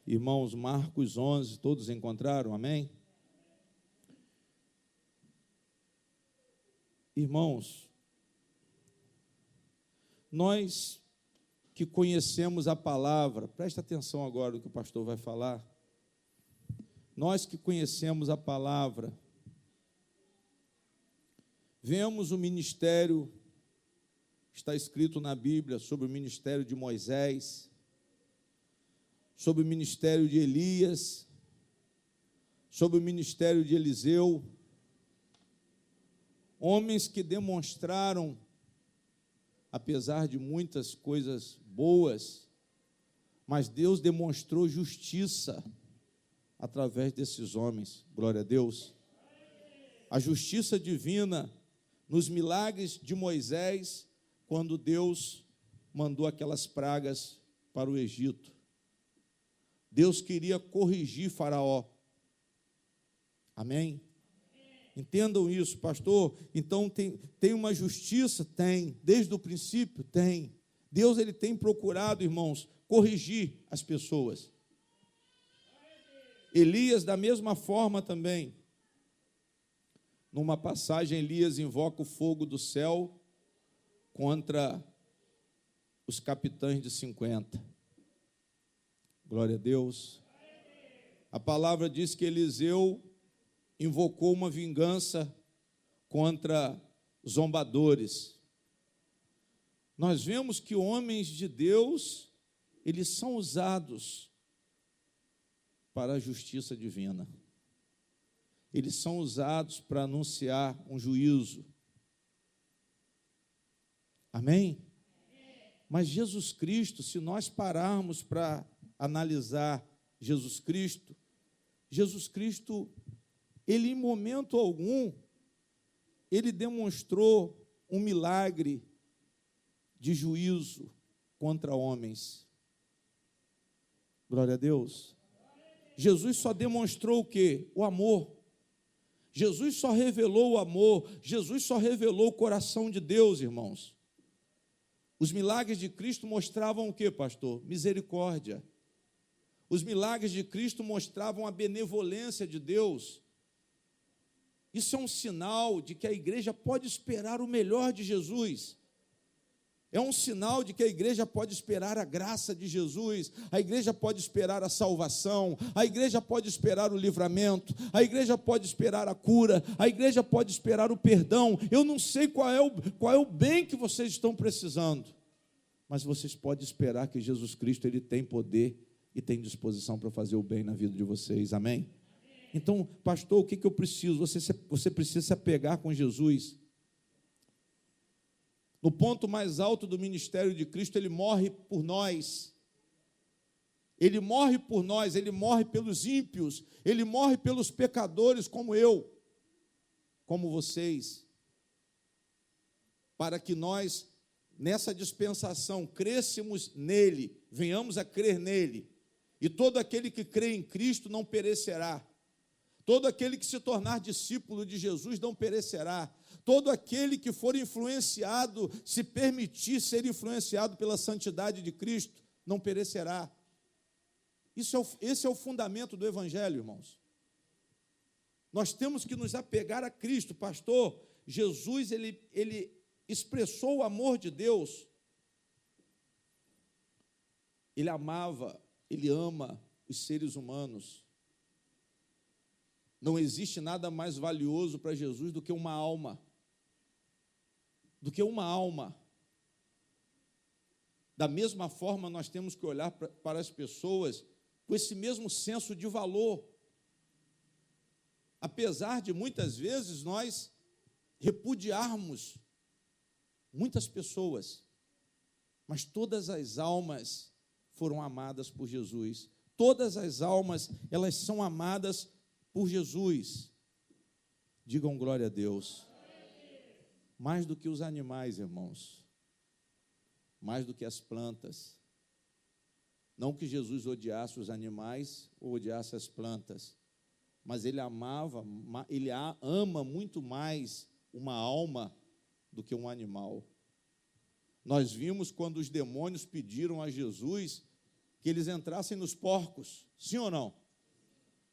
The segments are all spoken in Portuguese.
Irmãos, Marcos 11, todos encontraram? Amém? Irmãos, nós que conhecemos a palavra, presta atenção agora no que o pastor vai falar. Nós que conhecemos a palavra, vemos o ministério, está escrito na Bíblia sobre o ministério de Moisés, sobre o ministério de Elias, sobre o ministério de Eliseu, homens que demonstraram, apesar de muitas coisas boas, mas Deus demonstrou justiça através desses homens, glória a Deus. A justiça divina nos milagres de Moisés, quando Deus mandou aquelas pragas para o Egito. Deus queria corrigir Faraó. Amém? Entendam isso, pastor. Então, tem uma justiça? Tem. Desde o princípio? Tem. Deus, ele tem procurado, irmãos, corrigir as pessoas. Elias, da mesma forma também. Numa passagem, Elias invoca o fogo do céu contra os capitães de 50. Glória a Deus. A palavra diz que Eliseu invocou uma vingança contra zombadores. Nós vemos que homens de Deus, eles são usados para a justiça divina. Eles são usados para anunciar um juízo. Amém? Mas Jesus Cristo, se nós pararmos para analisar Jesus Cristo, ele em momento algum, ele demonstrou um milagre de juízo contra homens. Glória a Deus. Jesus só demonstrou o quê? O amor. Jesus só revelou o amor. Jesus só revelou o coração de Deus, irmãos. Os milagres de Cristo mostravam o quê, pastor? Misericórdia. Os milagres de Cristo mostravam a benevolência de Deus. Isso é um sinal de que a igreja pode esperar o melhor de Jesus. É um sinal de que a igreja pode esperar a graça de Jesus, a igreja pode esperar a salvação, a igreja pode esperar o livramento, a igreja pode esperar a cura, a igreja pode esperar o perdão. Eu não sei qual é o bem que vocês estão precisando, mas vocês podem esperar que Jesus Cristo, ele tem poder e tem disposição para fazer o bem na vida de vocês. Amém? Então, pastor, o que eu preciso? Você precisa se apegar com Jesus. No ponto mais alto do ministério de Cristo, ele morre por nós. Ele morre por nós, ele morre pelos ímpios, ele morre pelos pecadores como eu, como vocês, para que nós, nessa dispensação, crescemos nele, venhamos a crer nele, e todo aquele que crê em Cristo não perecerá. Todo aquele que se tornar discípulo de Jesus não perecerá. Todo aquele que for influenciado, se permitir ser influenciado pela santidade de Cristo, não perecerá. Esse é o fundamento do Evangelho, irmãos. Nós temos que nos apegar a Cristo. Pastor, Jesus, ele expressou o amor de Deus. Ele amava, ele ama os seres humanos. Não existe nada mais valioso para Jesus do que uma alma. Do que uma alma. Da mesma forma, nós temos que olhar para as pessoas com esse mesmo senso de valor. Apesar de muitas vezes nós repudiarmos muitas pessoas, mas todas as almas foram amadas por Jesus. Todas as almas, elas são amadas por Jesus. Digam glória a Deus. Mais do que os animais, irmãos. Mais do que as plantas. Não que Jesus odiasse os animais ou odiasse as plantas, mas ele ama muito mais uma alma do que um animal. Nós vimos quando os demônios pediram a Jesus que eles entrassem nos porcos. Sim ou não?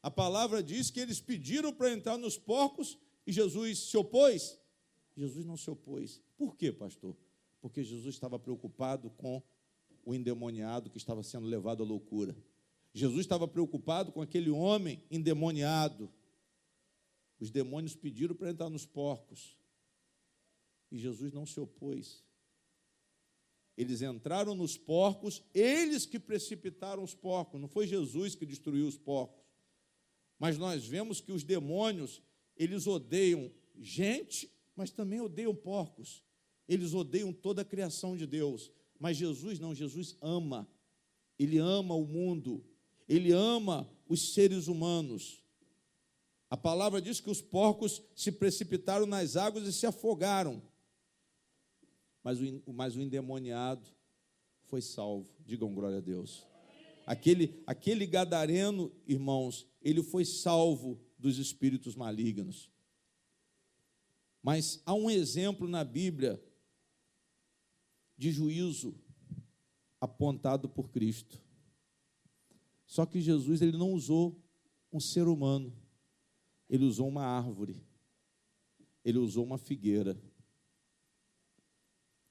A palavra diz que eles pediram para entrar nos porcos e Jesus se opôs. Jesus não se opôs. Por quê, pastor? Porque Jesus estava preocupado com o endemoniado que estava sendo levado à loucura. Jesus estava preocupado com aquele homem endemoniado. Os demônios pediram para entrar nos porcos e Jesus não se opôs. Eles entraram nos porcos, eles que precipitaram os porcos, não foi Jesus que destruiu os porcos. Mas nós vemos que os demônios, eles odeiam gente, mas também odeiam porcos. Eles odeiam toda a criação de Deus. Mas Jesus não, Jesus ama. Ele ama o mundo. Ele ama os seres humanos. A palavra diz que os porcos se precipitaram nas águas e se afogaram. Mas o endemoniado foi salvo. Digam glória a Deus. Aquele gadareno, irmãos, ele foi salvo dos espíritos malignos. Mas há um exemplo na Bíblia de juízo apontado por Cristo. Só que Jesus, ele não usou um ser humano. Ele usou uma árvore. Ele usou uma figueira.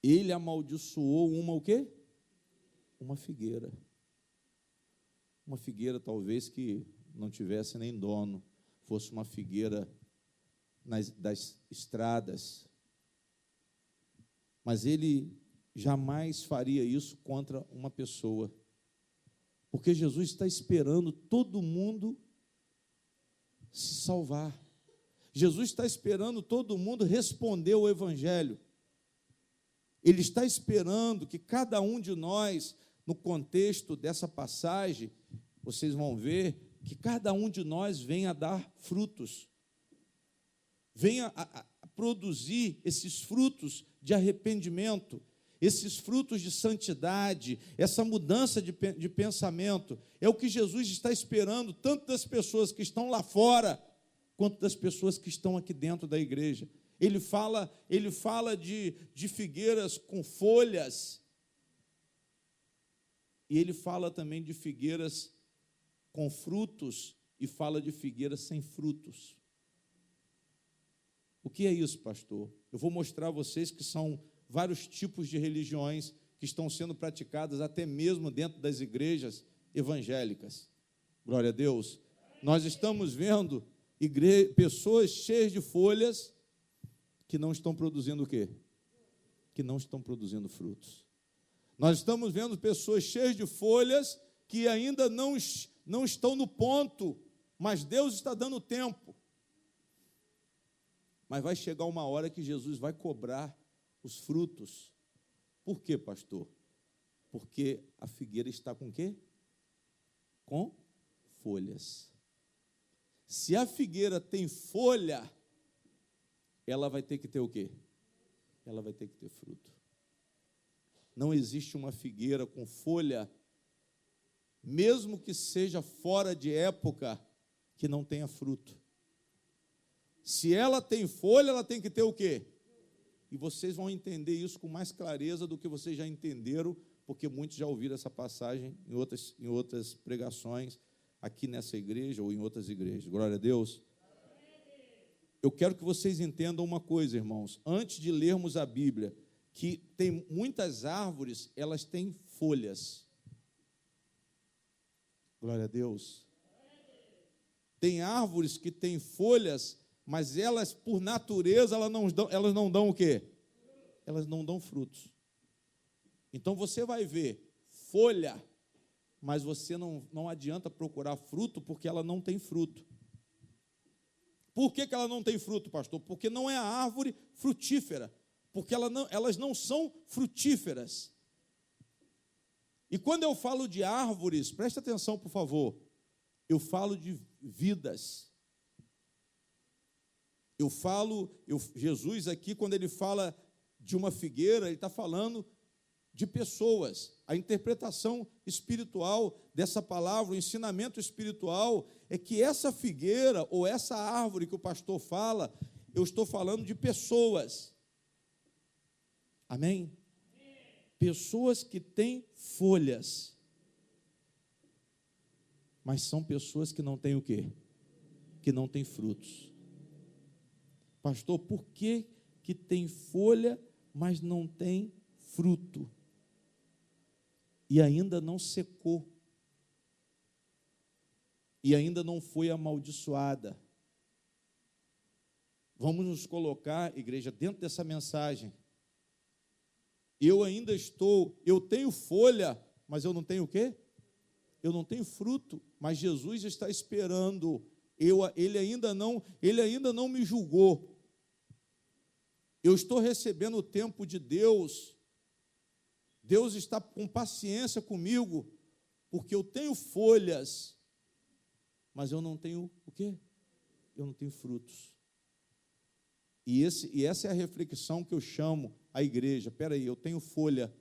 Ele amaldiçoou o quê? Uma figueira. Uma figueira talvez que não tivesse nem dono, fosse uma figueira das estradas. Mas ele jamais faria isso contra uma pessoa. Porque Jesus está esperando todo mundo se salvar. Jesus está esperando todo mundo responder ao Evangelho. Ele está esperando que cada um de nós, no contexto dessa passagem, vocês vão ver que cada um de nós venha dar frutos. Venha a produzir esses frutos de arrependimento, esses frutos de santidade, essa mudança de pensamento. É o que Jesus está esperando, tanto das pessoas que estão lá fora, quanto das pessoas que estão aqui dentro da igreja. Ele fala de figueiras com folhas, e ele fala também de figueiras com frutos, e fala de figueiras sem frutos. O que é isso, pastor? Eu vou mostrar a vocês que são vários tipos de religiões que estão sendo praticadas até mesmo dentro das igrejas evangélicas. Glória a Deus. Nós estamos vendo pessoas cheias de folhas que não estão produzindo o quê? Que não estão produzindo frutos. Nós estamos vendo pessoas cheias de folhas que ainda não estão no ponto, mas Deus está dando tempo. Mas vai chegar uma hora que Jesus vai cobrar os frutos. Por quê, pastor? Porque a figueira está com quê? Com folhas. Se a figueira tem folha, ela vai ter que ter o quê? Ela vai ter que ter fruto. Não existe uma figueira com folha, mesmo que seja fora de época, que não tenha fruto. Se ela tem folha, ela tem que ter o quê? E vocês vão entender isso com mais clareza do que vocês já entenderam, porque muitos já ouviram essa passagem em outras pregações, aqui nessa igreja ou em outras igrejas. Glória a Deus. Eu quero que vocês entendam uma coisa, irmãos. Antes de lermos a Bíblia, que tem muitas árvores, elas têm folhas. Glória a Deus. Tem árvores que têm folhas, mas elas, por natureza, elas não dão o quê? Elas não dão frutos. Então, você vai ver folha, mas você não adianta procurar fruto, porque ela não tem fruto. Por que ela não tem fruto, pastor? Porque não é a árvore frutífera, porque elas não são frutíferas. E quando eu falo de árvores, preste atenção, por favor, eu falo de vidas. Jesus aqui, quando ele fala de uma figueira, ele está falando de pessoas. A interpretação espiritual dessa palavra, o ensinamento espiritual, é que essa figueira ou essa árvore que o pastor fala, eu estou falando de pessoas. Amém? Pessoas que têm folhas. mas são pessoas que não têm o quê? Que não têm frutos. Pastor, por que tem folha, mas não tem fruto? E ainda não secou. E ainda não foi amaldiçoada. Vamos nos colocar, igreja, dentro dessa mensagem. Eu tenho folha, mas eu não tenho o quê? Eu não tenho fruto, mas Jesus está esperando. Ele ainda não me julgou. Eu estou recebendo o tempo de Deus. Deus está com paciência comigo, porque eu tenho folhas, mas eu não tenho o quê? Eu não tenho frutos. E essa é a reflexão que eu chamo a igreja. Espera aí, eu tenho folha,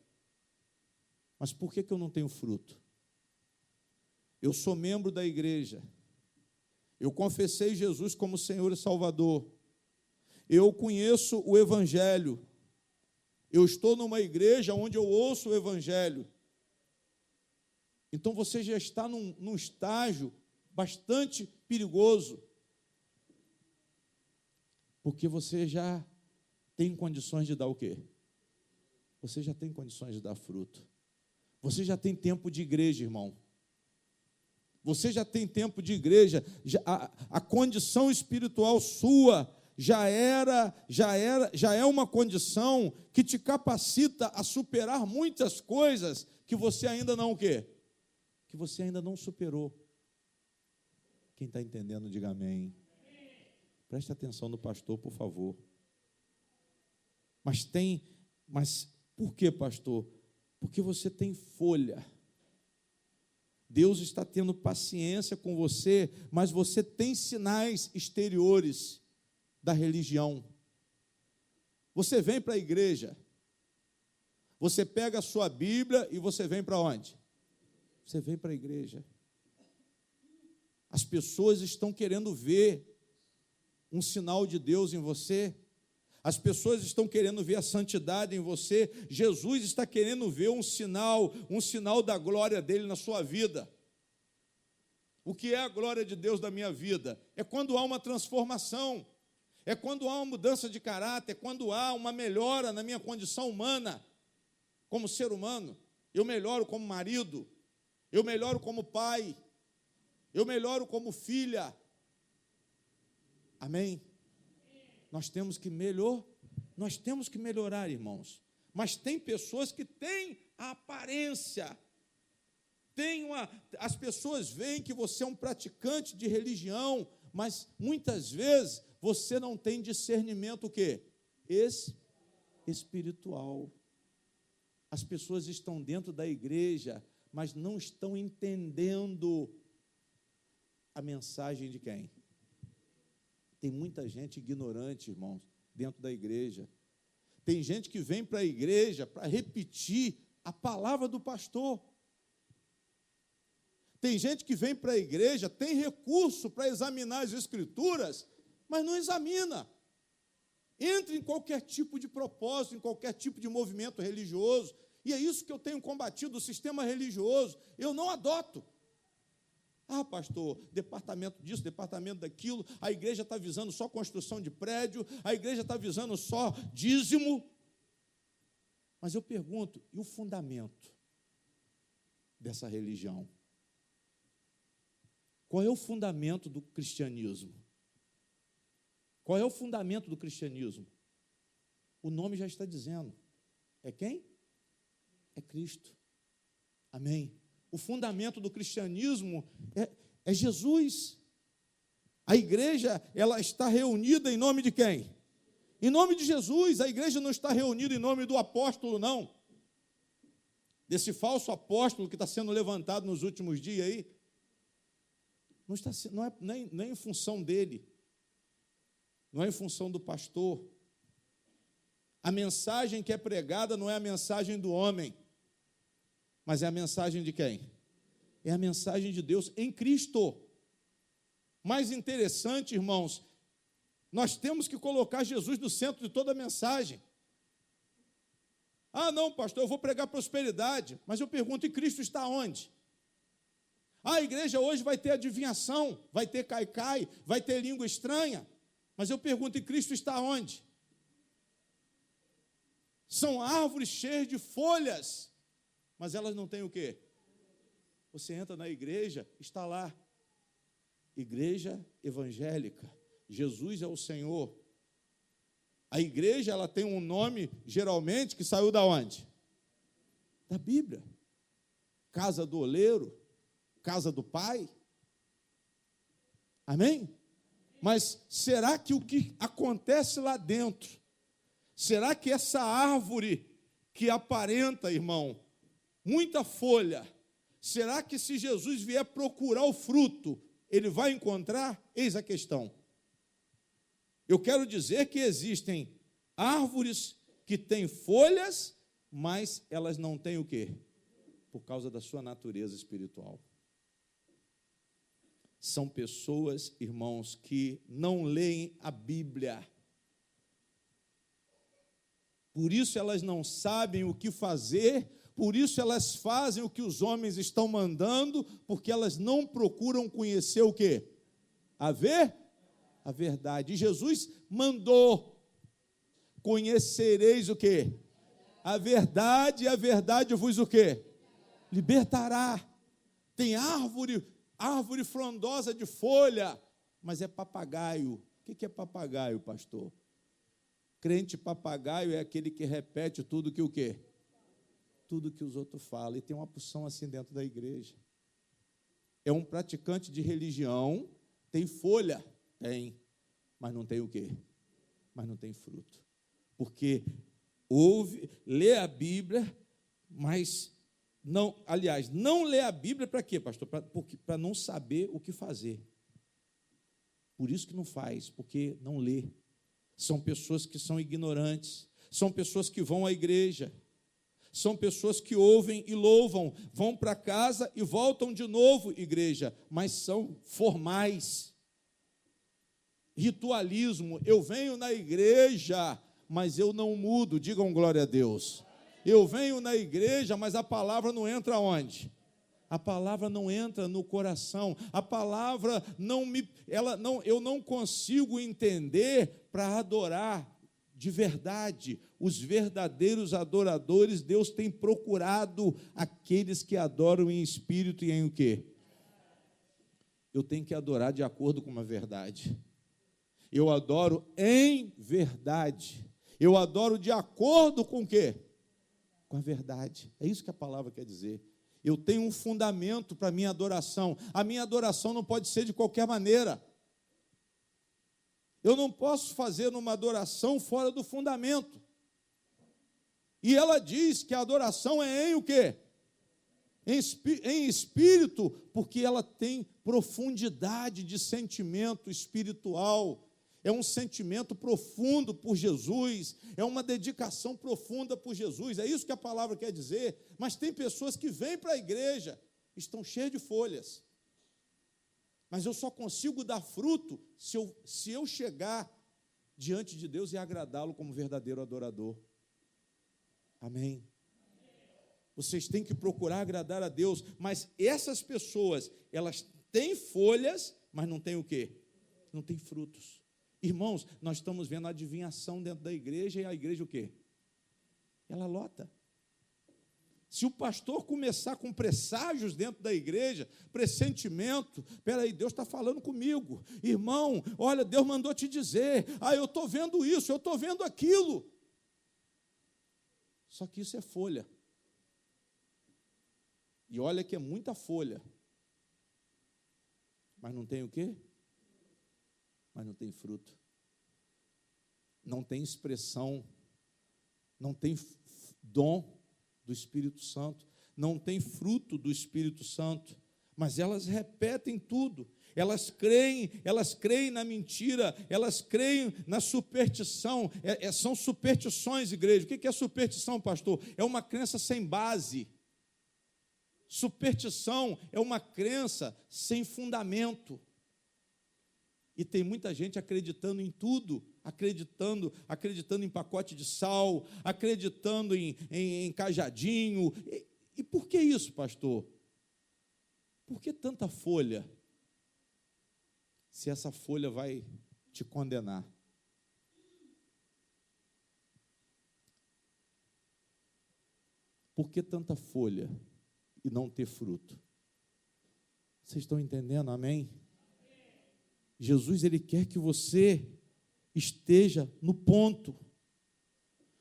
mas por que eu não tenho fruto? Eu sou membro da igreja, eu confessei Jesus como Senhor e Salvador, eu conheço o Evangelho, eu estou numa igreja onde eu ouço o Evangelho. Então você já está num estágio bastante perigoso, porque você já tem condições de dar o quê? Você já tem condições de dar fruto. Você já tem tempo de igreja, irmão. Você já tem tempo de igreja. A condição espiritual sua já é uma condição que te capacita a superar muitas coisas que você ainda não o quê? Que você ainda não superou. Quem está entendendo, diga amém. Preste atenção no pastor, por favor. Mas por que, pastor? Porque você tem folha. Deus está tendo paciência com você, mas você tem sinais exteriores da religião. Você vem para a igreja, você pega a sua Bíblia e você vem para onde? Você vem para a igreja. As pessoas estão querendo ver um sinal de Deus em você. As pessoas estão querendo ver a santidade em você. Jesus está querendo ver um sinal da glória dele na sua vida. O que é a glória de Deus da minha vida? É quando há uma transformação, é quando há uma mudança de caráter, é quando há uma melhora na minha condição humana, como ser humano. Eu melhoro como marido, eu melhoro como pai, eu melhoro como filha. Amém? Nós temos que melhorar, irmãos. Mas tem pessoas que têm a aparência, as pessoas veem que você é um praticante de religião, mas muitas vezes você não tem discernimento o quê? Espiritual. As pessoas estão dentro da igreja, mas não estão entendendo a mensagem de quem? Tem muita gente ignorante, irmãos, dentro da igreja. Tem gente que vem para a igreja para repetir a palavra do pastor. Tem gente que vem para a igreja, tem recurso para examinar as escrituras, mas não examina. Entra em qualquer tipo de propósito, em qualquer tipo de movimento religioso. E é isso que eu tenho combatido, o sistema religioso. Eu não adoto. Ah, pastor, departamento disso, departamento daquilo, a igreja está visando só construção de prédio, a igreja está visando só dízimo. Mas eu pergunto, e o fundamento dessa religião? Qual é o fundamento do cristianismo? Qual é o fundamento do cristianismo? O nome já está dizendo. É quem? É Cristo. Amém? O fundamento do cristianismo é Jesus. A igreja, ela está reunida em nome de quem? Em nome de Jesus. A igreja não está reunida em nome do apóstolo, não. Desse falso apóstolo que está sendo levantado nos últimos dias aí. Não é nem em função dele. Não é em função do pastor. A mensagem que é pregada não é a mensagem do homem, mas é a mensagem de quem? É a mensagem de Deus em Cristo. Mais interessante, irmãos, nós temos que colocar Jesus no centro de toda a mensagem. Ah, não, pastor, eu vou pregar prosperidade, mas eu pergunto, e Cristo está onde? A igreja hoje vai ter adivinhação, vai ter caicai, vai ter língua estranha. Mas eu pergunto, e Cristo está onde? São árvores cheias de folhas, mas elas não têm o quê? Você entra na igreja, está lá, igreja evangélica, Jesus é o Senhor. A igreja, ela tem um nome, geralmente, que saiu da onde? Da Bíblia. Casa do oleiro, casa do pai. Amém? Mas será que o que acontece lá dentro, será que essa árvore que aparenta, irmão, muita folha, será que se Jesus vier procurar o fruto, ele vai encontrar? Eis a questão. Eu quero dizer que existem árvores que têm folhas, mas elas não têm o quê? Por causa da sua natureza espiritual. São pessoas, irmãos, que não leem a Bíblia. Por isso elas não sabem o que fazer, por isso elas fazem o que os homens estão mandando, porque elas não procuram conhecer o quê? A verdade. E Jesus mandou: conhecereis o quê? A verdade, e a verdade vos o quê? Libertará. Tem árvore frondosa de folha, mas é papagaio. O que é papagaio, pastor? Crente papagaio é aquele que repete tudo que o quê? Tudo que os outros falam. E tem uma porção assim dentro da igreja. É um praticante de religião, tem folha? Tem, mas não tem o quê? Mas não tem fruto. Porque lê a Bíblia, mas não lê a Bíblia para quê, pastor? Para não saber o que fazer. Por isso que não faz, porque não lê. São pessoas que são ignorantes, são pessoas que vão à igreja, são pessoas que ouvem e louvam, vão para casa e voltam de novo, igreja, mas são formais. Ritualismo, eu venho na igreja, mas eu não mudo, digam glória a Deus. Eu venho na igreja, mas a palavra não entra onde? A palavra não entra no coração. A palavra eu não consigo entender para adorar de verdade. Os verdadeiros adoradores, Deus tem procurado aqueles que adoram em espírito e em o quê? Eu tenho que adorar de acordo com uma verdade. Eu adoro em verdade. Eu adoro de acordo com o quê? Com a verdade. É isso que a palavra quer dizer. Eu tenho um fundamento para a minha adoração. A minha adoração não pode ser de qualquer maneira. Eu não posso fazer uma adoração fora do fundamento. E ela diz que a adoração é em o quê? Em espírito, porque ela tem profundidade de sentimento espiritual. É um sentimento profundo por Jesus, é uma dedicação profunda por Jesus, é isso que a palavra quer dizer. Mas tem pessoas que vêm para a igreja, estão cheias de folhas, mas eu só consigo dar fruto se eu chegar diante de Deus e agradá-lo como verdadeiro adorador. Amém? Vocês têm que procurar agradar a Deus, mas essas pessoas, elas têm folhas, mas não têm o quê? Não têm frutos. Irmãos, nós estamos vendo a adivinhação dentro da igreja, e a igreja o quê? Ela lota. Se o pastor começar com presságios dentro da igreja, pressentimento, peraí, Deus está falando comigo. Irmão, olha, Deus mandou te dizer, eu estou vendo isso, eu estou vendo aquilo. Só que isso é folha. E olha que é muita folha. Mas não tem o quê? Mas não tem fruto, não tem expressão, não tem dom do Espírito Santo, não tem fruto do Espírito Santo, mas elas repetem tudo, elas creem na mentira, elas creem na superstição, são superstições, igreja. O que é superstição, pastor? É uma crença sem base. Superstição é uma crença sem fundamento. E tem muita gente acreditando em tudo, acreditando em pacote de sal, acreditando em cajadinho. E por que isso, pastor? Por que tanta folha? Se essa folha vai te condenar. Por que tanta folha e não ter fruto? Vocês estão entendendo, amém? Jesus, Ele quer que você esteja no ponto.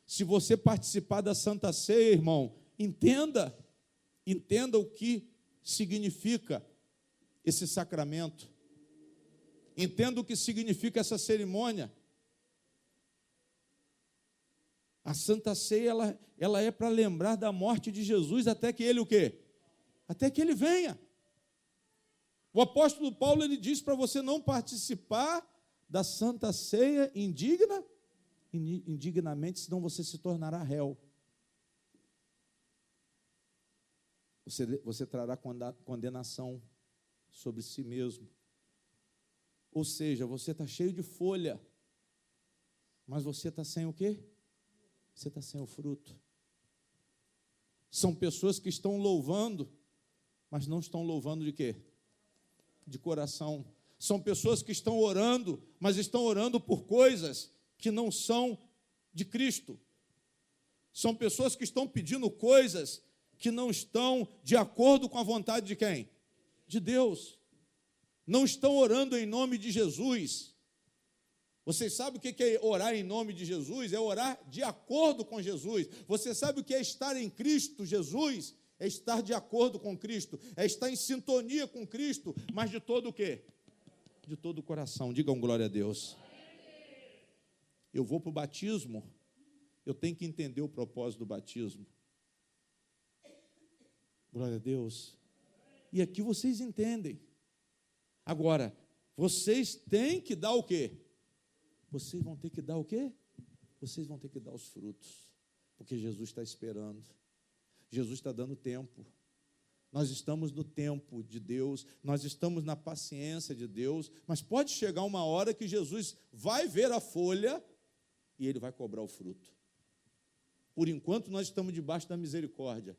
Se você participar da Santa Ceia, irmão, entenda o que significa esse sacramento. Entenda o que significa essa cerimônia. A Santa Ceia, ela é para lembrar da morte de Jesus até que Ele o quê? Até que Ele venha. O apóstolo Paulo, ele diz para você não participar da Santa Ceia indignamente, senão você se tornará réu. Você trará condenação sobre si mesmo. Ou seja, você está cheio de folha, mas você está sem o quê? Você está sem o fruto. São pessoas que estão louvando, mas não estão louvando de quê? De coração. São pessoas que estão orando, mas estão orando por coisas que não são de Cristo. São pessoas que estão pedindo coisas que não estão de acordo com a vontade de quem? De Deus. Não estão orando em nome de Jesus. Vocês sabem o que é orar em nome de Jesus? É orar de acordo com Jesus. Você sabe o que é estar em Cristo Jesus? É estar de acordo com Cristo, é estar em sintonia com Cristo, mas de todo o quê? De todo o coração. Digam glória a Deus. Eu vou para o batismo, eu tenho que entender o propósito do batismo. Glória a Deus. E aqui vocês entendem. Agora, vocês têm que dar o quê? Vocês vão ter que dar o quê? Vocês vão ter que dar os frutos, porque Jesus está esperando. Jesus está dando tempo. Nós estamos no tempo de Deus, nós estamos na paciência de Deus, mas pode chegar uma hora que Jesus vai ver a folha e Ele vai cobrar o fruto. Por enquanto, nós estamos debaixo da misericórdia.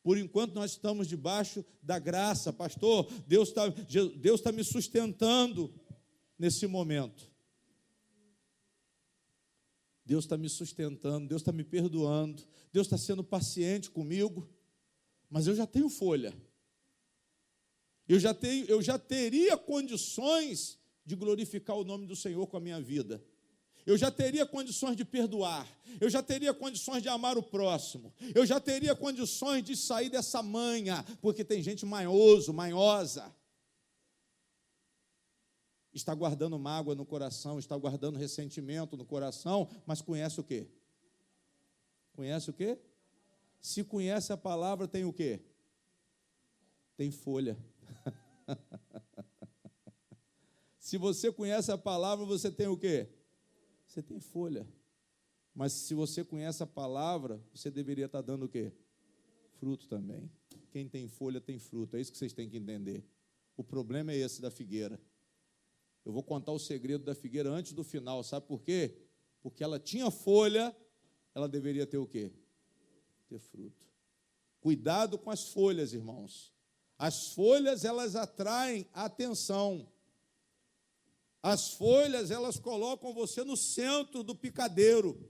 Por enquanto, nós estamos debaixo da graça. Pastor, Deus está me sustentando nesse momento. Deus está me sustentando, Deus está me perdoando, Deus está sendo paciente comigo, mas eu já tenho folha. Eu já teria condições de glorificar o nome do Senhor com a minha vida. Eu já teria condições de perdoar, eu já teria condições de amar o próximo, eu já teria condições de sair dessa manha, porque tem gente manhosa, está guardando mágoa no coração, está guardando ressentimento no coração, mas conhece o quê? Conhece o quê? Se conhece a palavra, tem o quê? Tem folha. Se você conhece a palavra, você tem o quê? Você tem folha. Mas se você conhece a palavra, você deveria estar dando o quê? Fruto também. Quem tem folha tem fruto, é isso que vocês têm que entender. O problema é esse da figueira. Eu vou contar o segredo da figueira antes do final, sabe por quê? Porque ela tinha folha, ela deveria ter o quê? Ter fruto. Cuidado com as folhas, irmãos. As folhas, elas atraem a atenção. As folhas, elas colocam você no centro do picadeiro.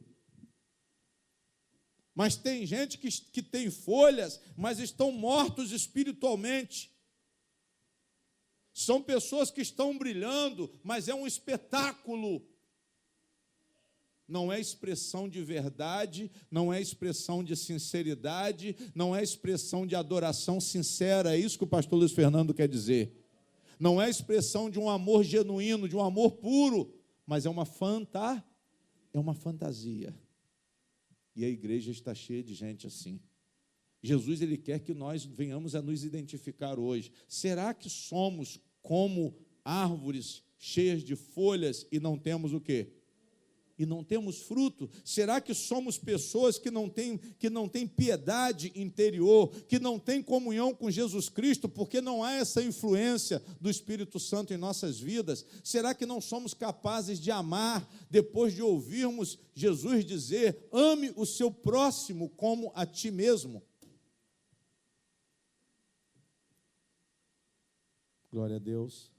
Mas tem gente que tem folhas, mas estão mortos espiritualmente. São pessoas que estão brilhando, mas é um espetáculo. Não é expressão de verdade, não é expressão de sinceridade, não é expressão de adoração sincera. É isso que o pastor Luiz Fernando quer dizer. Não é expressão de um amor genuíno, de um amor puro, mas é uma fantasia. E a igreja está cheia de gente assim. Jesus, Ele quer que nós venhamos a nos identificar hoje. Será que somos como árvores cheias de folhas e não temos o quê? E não temos fruto? Será que somos pessoas que não têm piedade interior, que não têm comunhão com Jesus Cristo, porque não há essa influência do Espírito Santo em nossas vidas? Será que não somos capazes de amar, depois de ouvirmos Jesus dizer, ame o seu próximo como a ti mesmo? Glória a Deus.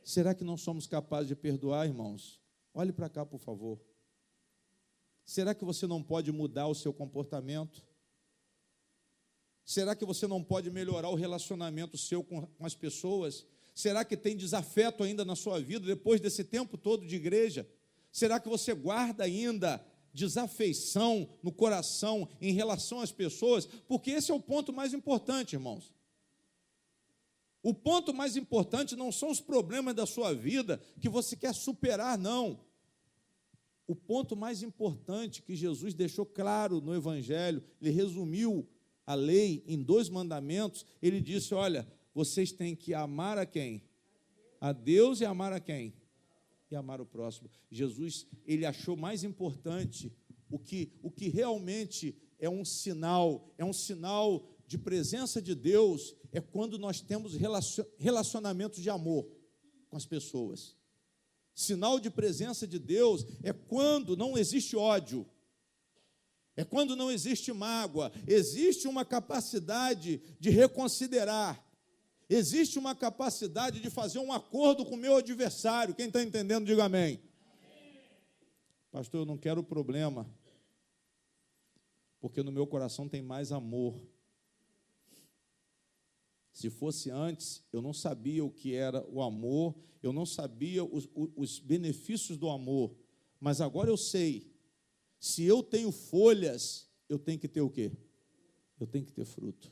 Será que não somos capazes de perdoar, irmãos? Olhe para cá, por favor. Será que você não pode mudar o seu comportamento? Será que você não pode melhorar o relacionamento seu com as pessoas? Será que tem desafeto ainda na sua vida depois desse tempo todo de igreja? Será que você guarda ainda desafeição no coração em relação às pessoas? Porque esse é o ponto mais importante, irmãos. O ponto mais importante não são os problemas da sua vida que você quer superar, não. O ponto mais importante que Jesus deixou claro no Evangelho, ele resumiu a lei em 2 mandamentos, ele disse, olha, vocês têm que amar a quem? A Deus e amar a quem? E amar o próximo. Jesus, ele achou mais importante o que realmente é um sinal de presença de Deus, é quando nós temos relacionamentos de amor com as pessoas. Sinal de presença de Deus é quando não existe ódio, é quando não existe mágoa, existe uma capacidade de reconsiderar, existe uma capacidade de fazer um acordo com o meu adversário. Quem está entendendo, diga amém. Pastor, eu não quero problema, porque no meu coração tem mais amor. Se fosse antes, eu não sabia o que era o amor, eu não sabia os benefícios do amor, mas agora eu sei. Se eu tenho folhas, eu tenho que ter o quê? Eu tenho que ter fruto.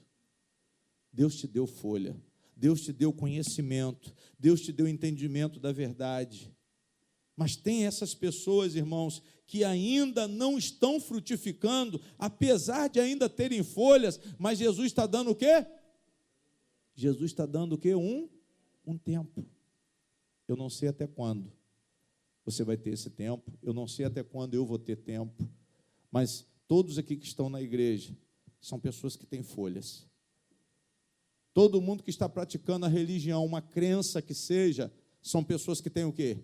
Deus te deu folha, Deus te deu conhecimento, Deus te deu entendimento da verdade. Mas tem essas pessoas, irmãos, que ainda não estão frutificando, apesar de ainda terem folhas, mas Jesus está dando o quê? Jesus está dando o quê? Um tempo. Eu não sei até quando você vai ter esse tempo, eu não sei até quando eu vou ter tempo, mas todos aqui que estão na igreja são pessoas que têm folhas. Todo mundo que está praticando a religião, uma crença que seja, são pessoas que têm o quê?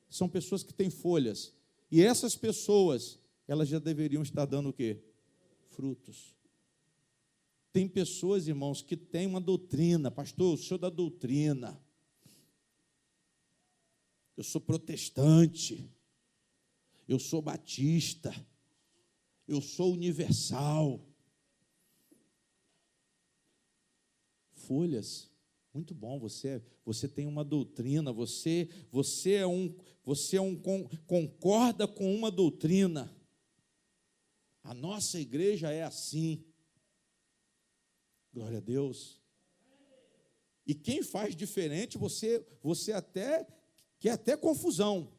São pessoas que têm folhas. E essas pessoas, elas já deveriam estar dando o quê? Frutos. Tem pessoas, irmãos, que têm uma doutrina. Pastor, eu sou da doutrina. Eu sou protestante. Eu sou batista. Eu sou universal. Folhas. Muito bom, você tem uma doutrina, você concorda com uma doutrina. A nossa igreja é assim. Glória a Deus. E quem faz diferente, você até quer até confusão.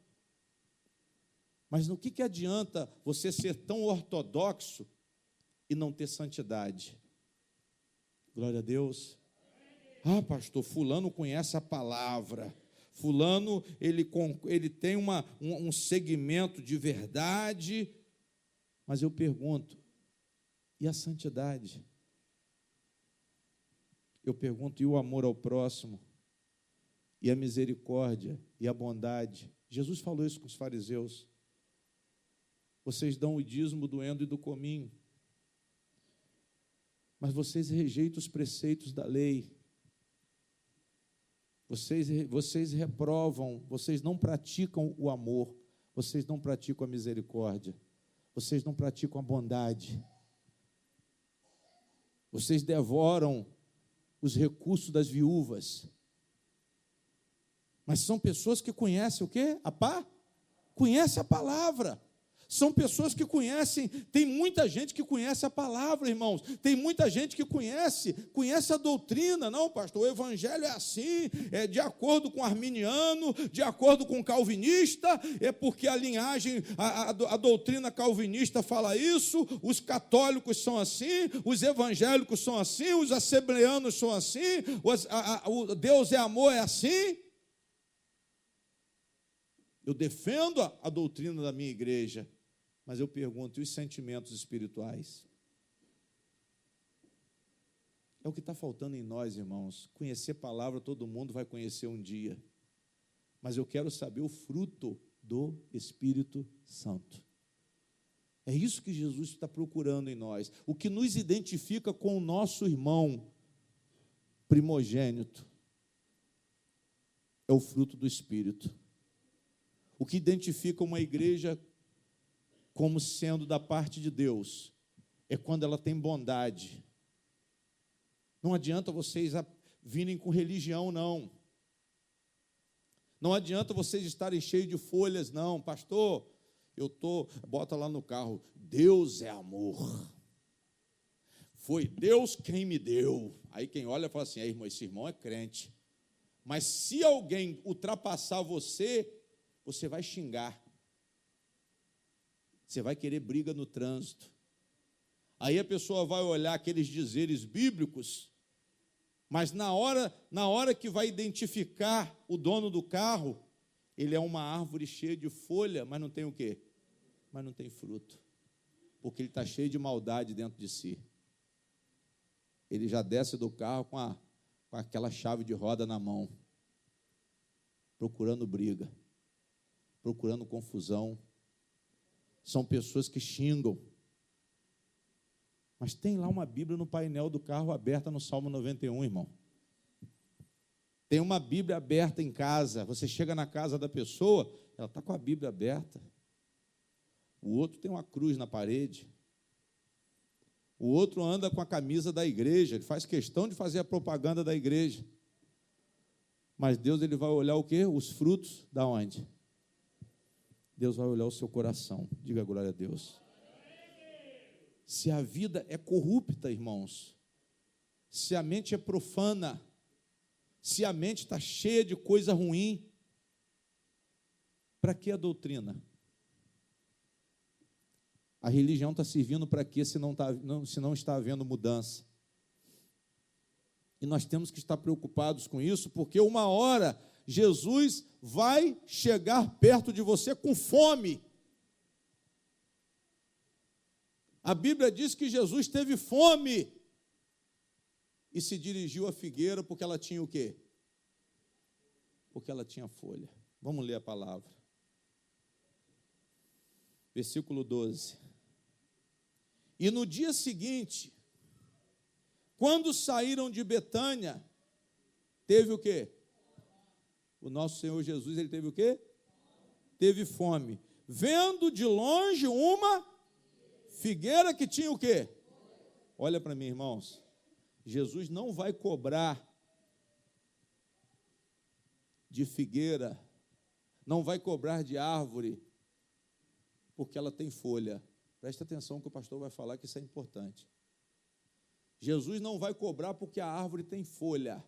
Mas no que adianta você ser tão ortodoxo e não ter santidade? Glória a Deus. Ah, pastor, fulano conhece a palavra, fulano, ele tem um segmento de verdade, mas eu pergunto, e a santidade? Eu pergunto, e o amor ao próximo? E a misericórdia? E a bondade? Jesus falou isso com os fariseus. Vocês dão o dízimo do endo e do cominho, mas vocês rejeitam os preceitos da lei. Vocês reprovam, vocês não praticam o amor, vocês não praticam a misericórdia, vocês não praticam a bondade, vocês devoram os recursos das viúvas. Mas são pessoas que conhecem o quê? Conhecem a palavra. São pessoas que conhecem, tem muita gente que conhece a palavra, irmãos, tem muita gente que conhece a doutrina. Não, pastor, o evangelho é assim, é de acordo com o arminiano, de acordo com o calvinista, é porque a linhagem, a doutrina calvinista fala isso, os católicos são assim, os evangélicos são assim, os assembleanos são assim, o Deus é amor, é assim. Eu defendo a doutrina da minha igreja, mas eu pergunto, e os sentimentos espirituais? É o que está faltando em nós, irmãos. Conhecer palavra, todo mundo vai conhecer um dia. Mas eu quero saber o fruto do Espírito Santo. É isso que Jesus está procurando em nós. O que nos identifica com o nosso irmão primogênito. é o fruto do Espírito. O que identifica uma igreja como sendo da parte de Deus é quando ela tem bondade. Não adianta vocês virem com religião, não. Não adianta vocês estarem cheios de folhas, não. Pastor, bota lá no carro, Deus é amor. Foi Deus quem me deu. Aí quem olha fala assim, irmão, esse irmão é crente. Mas se alguém ultrapassar você, você vai xingar. Você vai querer briga no trânsito. Aí a pessoa vai olhar aqueles dizeres bíblicos, mas na hora que vai identificar o dono do carro, ele é uma árvore cheia de folha, mas não tem o quê? Mas não tem fruto. Porque ele está cheio de maldade dentro de si. Ele já desce do carro com aquela chave de roda na mão, procurando briga, procurando confusão. São pessoas que xingam. Mas tem lá uma Bíblia no painel do carro aberta no Salmo 91, irmão. Tem uma Bíblia aberta em casa. Você chega na casa da pessoa, ela está com a Bíblia aberta. O outro tem uma cruz na parede. O outro anda com a camisa da igreja, ele faz questão de fazer a propaganda da igreja. Mas Deus, ele vai olhar o quê? Os frutos da onde? Deus vai olhar o seu coração. Diga glória a Deus. Se a vida é corrupta, irmãos, se a mente é profana, se a mente está cheia de coisa ruim, para que a doutrina? A religião está servindo para quê se não está havendo mudança? E nós temos que estar preocupados com isso, porque uma hora Jesus vai chegar perto de você com fome. A Bíblia diz que Jesus teve fome e se dirigiu à figueira porque ela tinha o quê? Porque ela tinha folha. Vamos ler a palavra. Versículo 12. E no dia seguinte, quando saíram de Betânia, teve o quê? O nosso Senhor Jesus, ele teve o quê? Teve fome. Vendo de longe uma figueira que tinha o quê? Olha para mim, irmãos. Jesus não vai cobrar de figueira, não vai cobrar de árvore, porque ela tem folha. Presta atenção que o pastor vai falar, que isso é importante. Jesus não vai cobrar porque a árvore tem folha,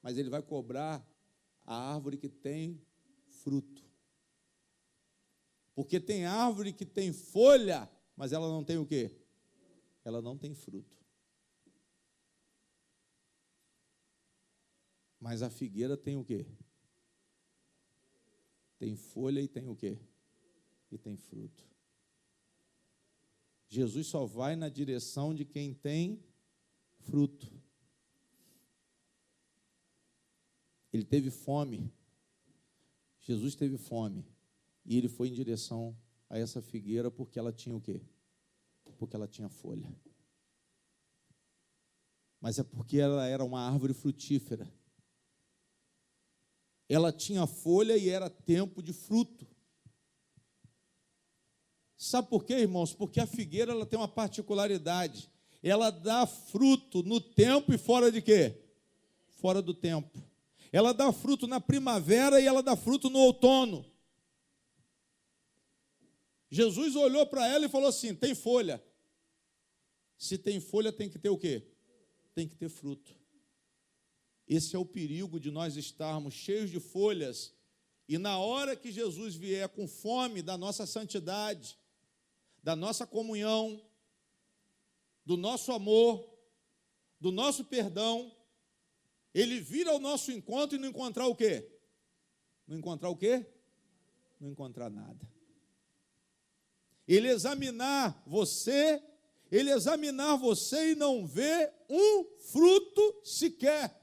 mas ele vai cobrar a árvore que tem fruto. Porque tem árvore que tem folha, mas ela não tem o quê? Ela não tem fruto. Mas a figueira tem o quê? Tem folha e tem o quê? E tem fruto. Jesus só vai na direção de quem tem fruto. Ele teve fome. Jesus teve fome. E ele foi em direção a essa figueira porque ela tinha o quê? Porque ela tinha folha. Mas é porque ela era uma árvore frutífera. Ela tinha folha e era tempo de fruto. Sabe por quê, irmãos? Porque a figueira ela tem uma particularidade. Ela dá fruto no tempo e fora de quê? Fora do tempo. Ela dá fruto na primavera e ela dá fruto no outono. Jesus olhou para ela e falou assim, tem folha. Se tem folha, tem que ter o quê? Tem que ter fruto. Esse é o perigo de nós estarmos cheios de folhas e na hora que Jesus vier com fome da nossa santidade, da nossa comunhão, do nosso amor, do nosso perdão, ele vir ao nosso encontro e não encontrar o quê? Não encontrar o quê? Não encontrar nada. Ele examinar você e não ver um fruto sequer.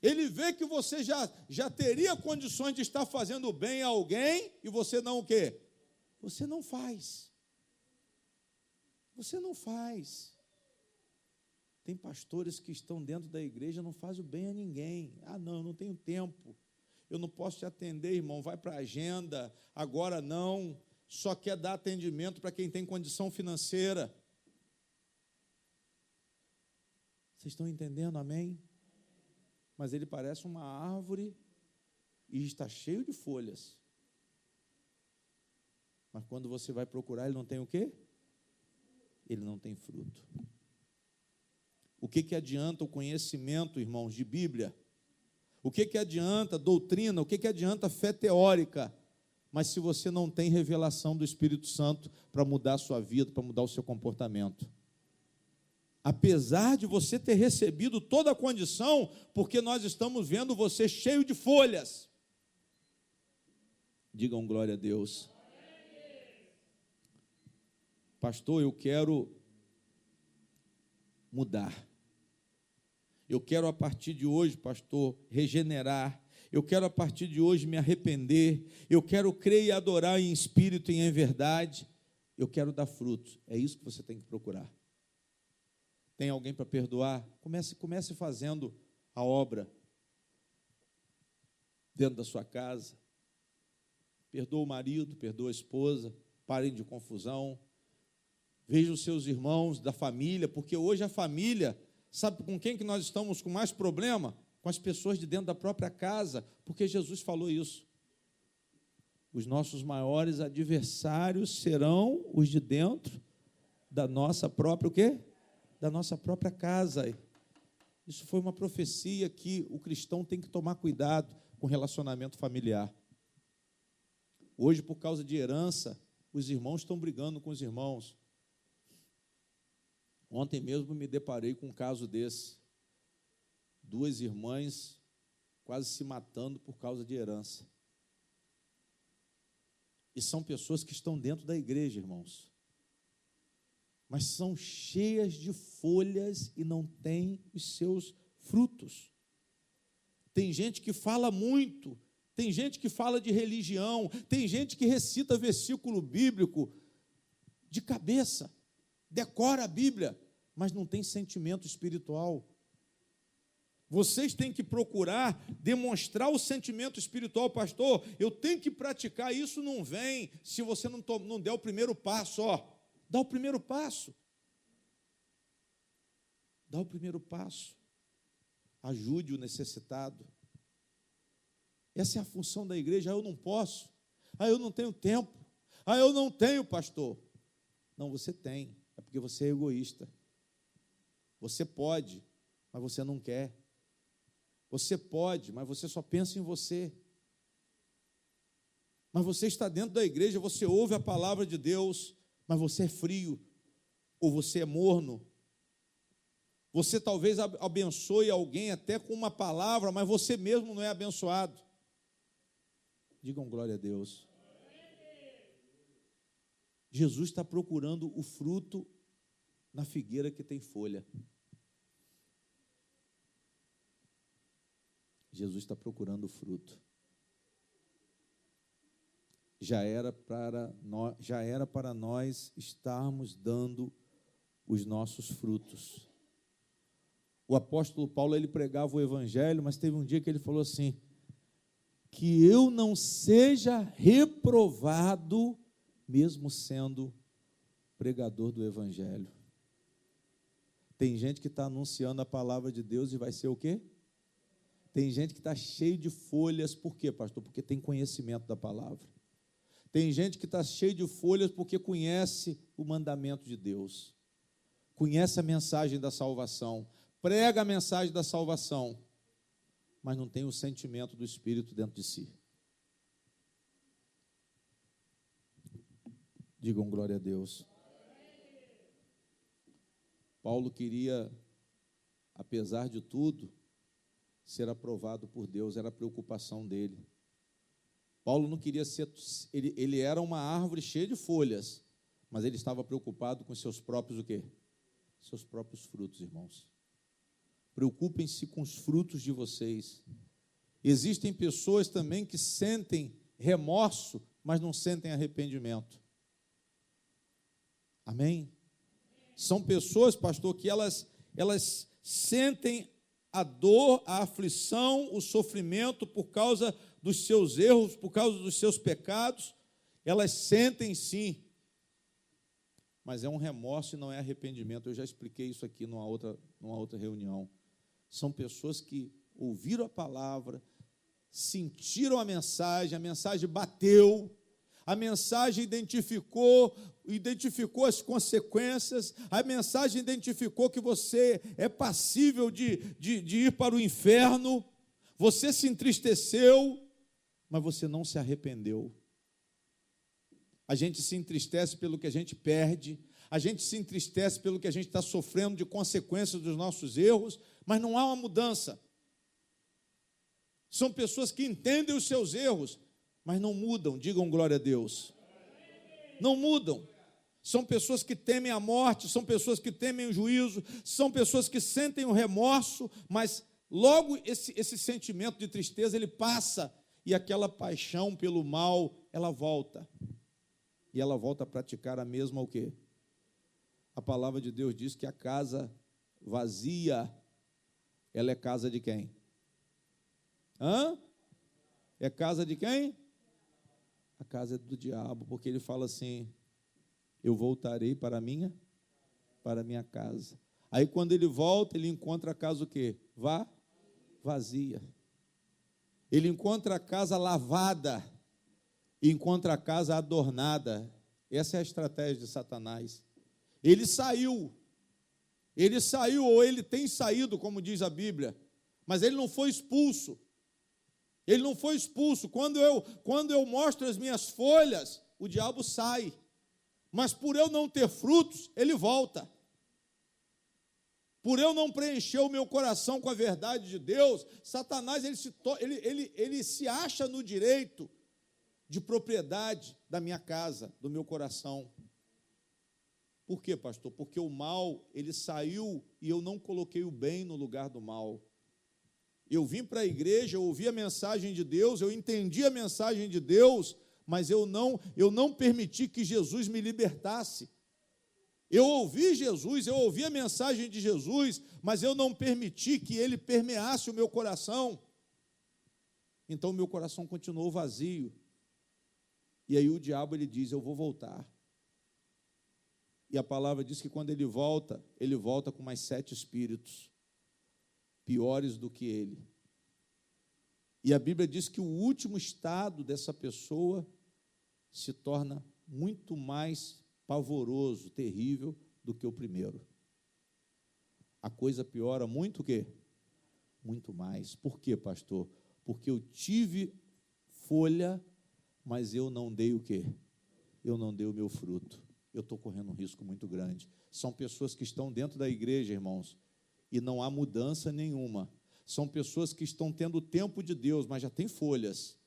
Ele vê que você já teria condições de estar fazendo bem a alguém e você não o quê? Você não faz. Você não faz. Tem pastores que estão dentro da igreja e não fazem o bem a ninguém. Não, eu não tenho tempo. Eu não posso te atender, irmão. Vai para a agenda. Agora não. Só quer dar atendimento para quem tem condição financeira. Vocês estão entendendo, amém? Mas ele parece uma árvore e está cheio de folhas. Mas quando você vai procurar, ele não tem o quê? Ele não tem fruto. O que adianta o conhecimento, irmãos, de Bíblia? O que adianta doutrina? O que adianta fé teórica? Mas se você não tem revelação do Espírito Santo para mudar a sua vida, para mudar o seu comportamento. Apesar de você ter recebido toda a condição, porque nós estamos vendo você cheio de folhas. Digam glória a Deus. Pastor, eu quero mudar. Eu quero a partir de hoje, pastor, regenerar. Eu quero a partir de hoje me arrepender. Eu quero crer e adorar em espírito e em verdade. Eu quero dar frutos. É isso que você tem que procurar. Tem alguém para perdoar? Comece fazendo a obra dentro da sua casa. Perdoa o marido, perdoa a esposa. Parem de confusão. Veja os seus irmãos da família, porque hoje a família, sabe com quem que nós estamos com mais problema? Com as pessoas de dentro da própria casa, porque Jesus falou isso. Os nossos maiores adversários serão os de dentro da nossa própria, o quê? Da nossa própria casa. Isso foi uma profecia que o cristão tem que tomar cuidado com o relacionamento familiar. Hoje, por causa de herança, os irmãos estão brigando com os irmãos. Ontem mesmo me deparei com um caso desse. 2 irmãs quase se matando por causa de herança. E são pessoas que estão dentro da igreja, irmãos. Mas são cheias de folhas e não têm os seus frutos. Tem gente que fala muito, tem gente que fala de religião, tem gente que recita versículo bíblico de cabeça, decora a Bíblia, mas não tem sentimento espiritual. Vocês têm que procurar demonstrar o sentimento espiritual, pastor. Eu tenho que praticar, isso não vem se você não der o primeiro passo. Dá o primeiro passo. Dá o primeiro passo. Ajude o necessitado. Essa é a função da igreja. Eu não posso. Eu não tenho tempo. Eu não tenho, pastor. Não, você tem. É porque você é egoísta. Você pode, mas você não quer. Você pode, mas você só pensa em você. Mas você está dentro da igreja, você ouve a palavra de Deus, mas você é frio, ou você é morno. Você talvez abençoe alguém até com uma palavra, mas você mesmo não é abençoado. Digam glória a Deus. Jesus está procurando o fruto na figueira que tem folha. Jesus está procurando o fruto. Já era para nós estarmos dando os nossos frutos. O apóstolo Paulo, ele pregava o evangelho, mas teve um dia que ele falou assim: que eu não seja reprovado, mesmo sendo pregador do evangelho. Tem gente que está anunciando a palavra de Deus e vai ser o quê? Tem gente que está cheio de folhas. Por quê, pastor? Porque tem conhecimento da palavra. Tem gente que está cheio de folhas porque conhece o mandamento de Deus, conhece a mensagem da salvação, prega a mensagem da salvação, mas não tem o sentimento do Espírito dentro de si. Digam glória a Deus. Paulo queria, apesar de tudo, ser aprovado por Deus, era a preocupação dele. Paulo não queria ser, ele era uma árvore cheia de folhas, mas ele estava preocupado com seus próprios o quê? Seus próprios frutos, irmãos. Preocupem-se com os frutos de vocês. Existem pessoas também que sentem remorso, mas não sentem arrependimento. Amém? São pessoas, pastor, que elas elas sentem a dor, a aflição, o sofrimento por causa dos seus erros, por causa dos seus pecados, elas sentem sim, mas é um remorso e não é arrependimento. Eu já expliquei isso aqui numa outra reunião. São pessoas que ouviram a palavra, sentiram a mensagem bateu, a mensagem identificou as consequências, a mensagem identificou que você é passível de ir para o inferno, você se entristeceu, mas você não se arrependeu. A gente se entristece pelo que a gente perde, a gente se entristece pelo que a gente está sofrendo de consequências dos nossos erros, mas não há uma mudança. São pessoas que entendem os seus erros, mas não mudam, digam glória a Deus. Não mudam. São pessoas que temem a morte, são pessoas que temem o juízo, são pessoas que sentem o remorso, mas logo esse sentimento de tristeza, ele passa, e aquela paixão pelo mal, ela volta. E ela volta a praticar a mesma o quê? A palavra de Deus diz que a casa vazia, ela é casa de quem? É casa de quem? A casa é do diabo, porque ele fala assim, eu voltarei para a minha casa. Aí quando ele volta, ele encontra a casa o quê? Vazia. Ele encontra a casa lavada, e encontra a casa adornada. Essa é a estratégia de Satanás. Ele saiu, ou ele tem saído, como diz a Bíblia, mas ele não foi expulso. Ele não foi expulso. Quando eu mostro as minhas folhas, o diabo sai. Mas por eu não ter frutos, ele volta. Por eu não preencher o meu coração com a verdade de Deus, Satanás ele se acha no direito de propriedade da minha casa, do meu coração. Por quê, pastor? Porque o mal, ele saiu e eu não coloquei o bem no lugar do mal. Eu vim para a igreja, eu ouvi a mensagem de Deus, eu entendi a mensagem de Deus, mas eu não permiti que Jesus me libertasse. Eu ouvi Jesus, eu ouvi a mensagem de Jesus, mas eu não permiti que ele permeasse o meu coração. Então, o meu coração continuou vazio. E aí o diabo, ele diz, eu vou voltar. E a palavra diz que quando ele volta com mais 7 espíritos, piores do que ele. E a Bíblia diz que o último estado dessa pessoa se torna muito mais pavoroso, terrível, do que o primeiro. A coisa piora muito o quê? Muito mais. Por quê, pastor? Porque eu tive folha, mas eu não dei o quê? Eu não dei o meu fruto. Eu estou correndo um risco muito grande. São pessoas que estão dentro da igreja, irmãos, e não há mudança nenhuma. São pessoas que estão tendo o tempo de Deus, mas já tem folhas.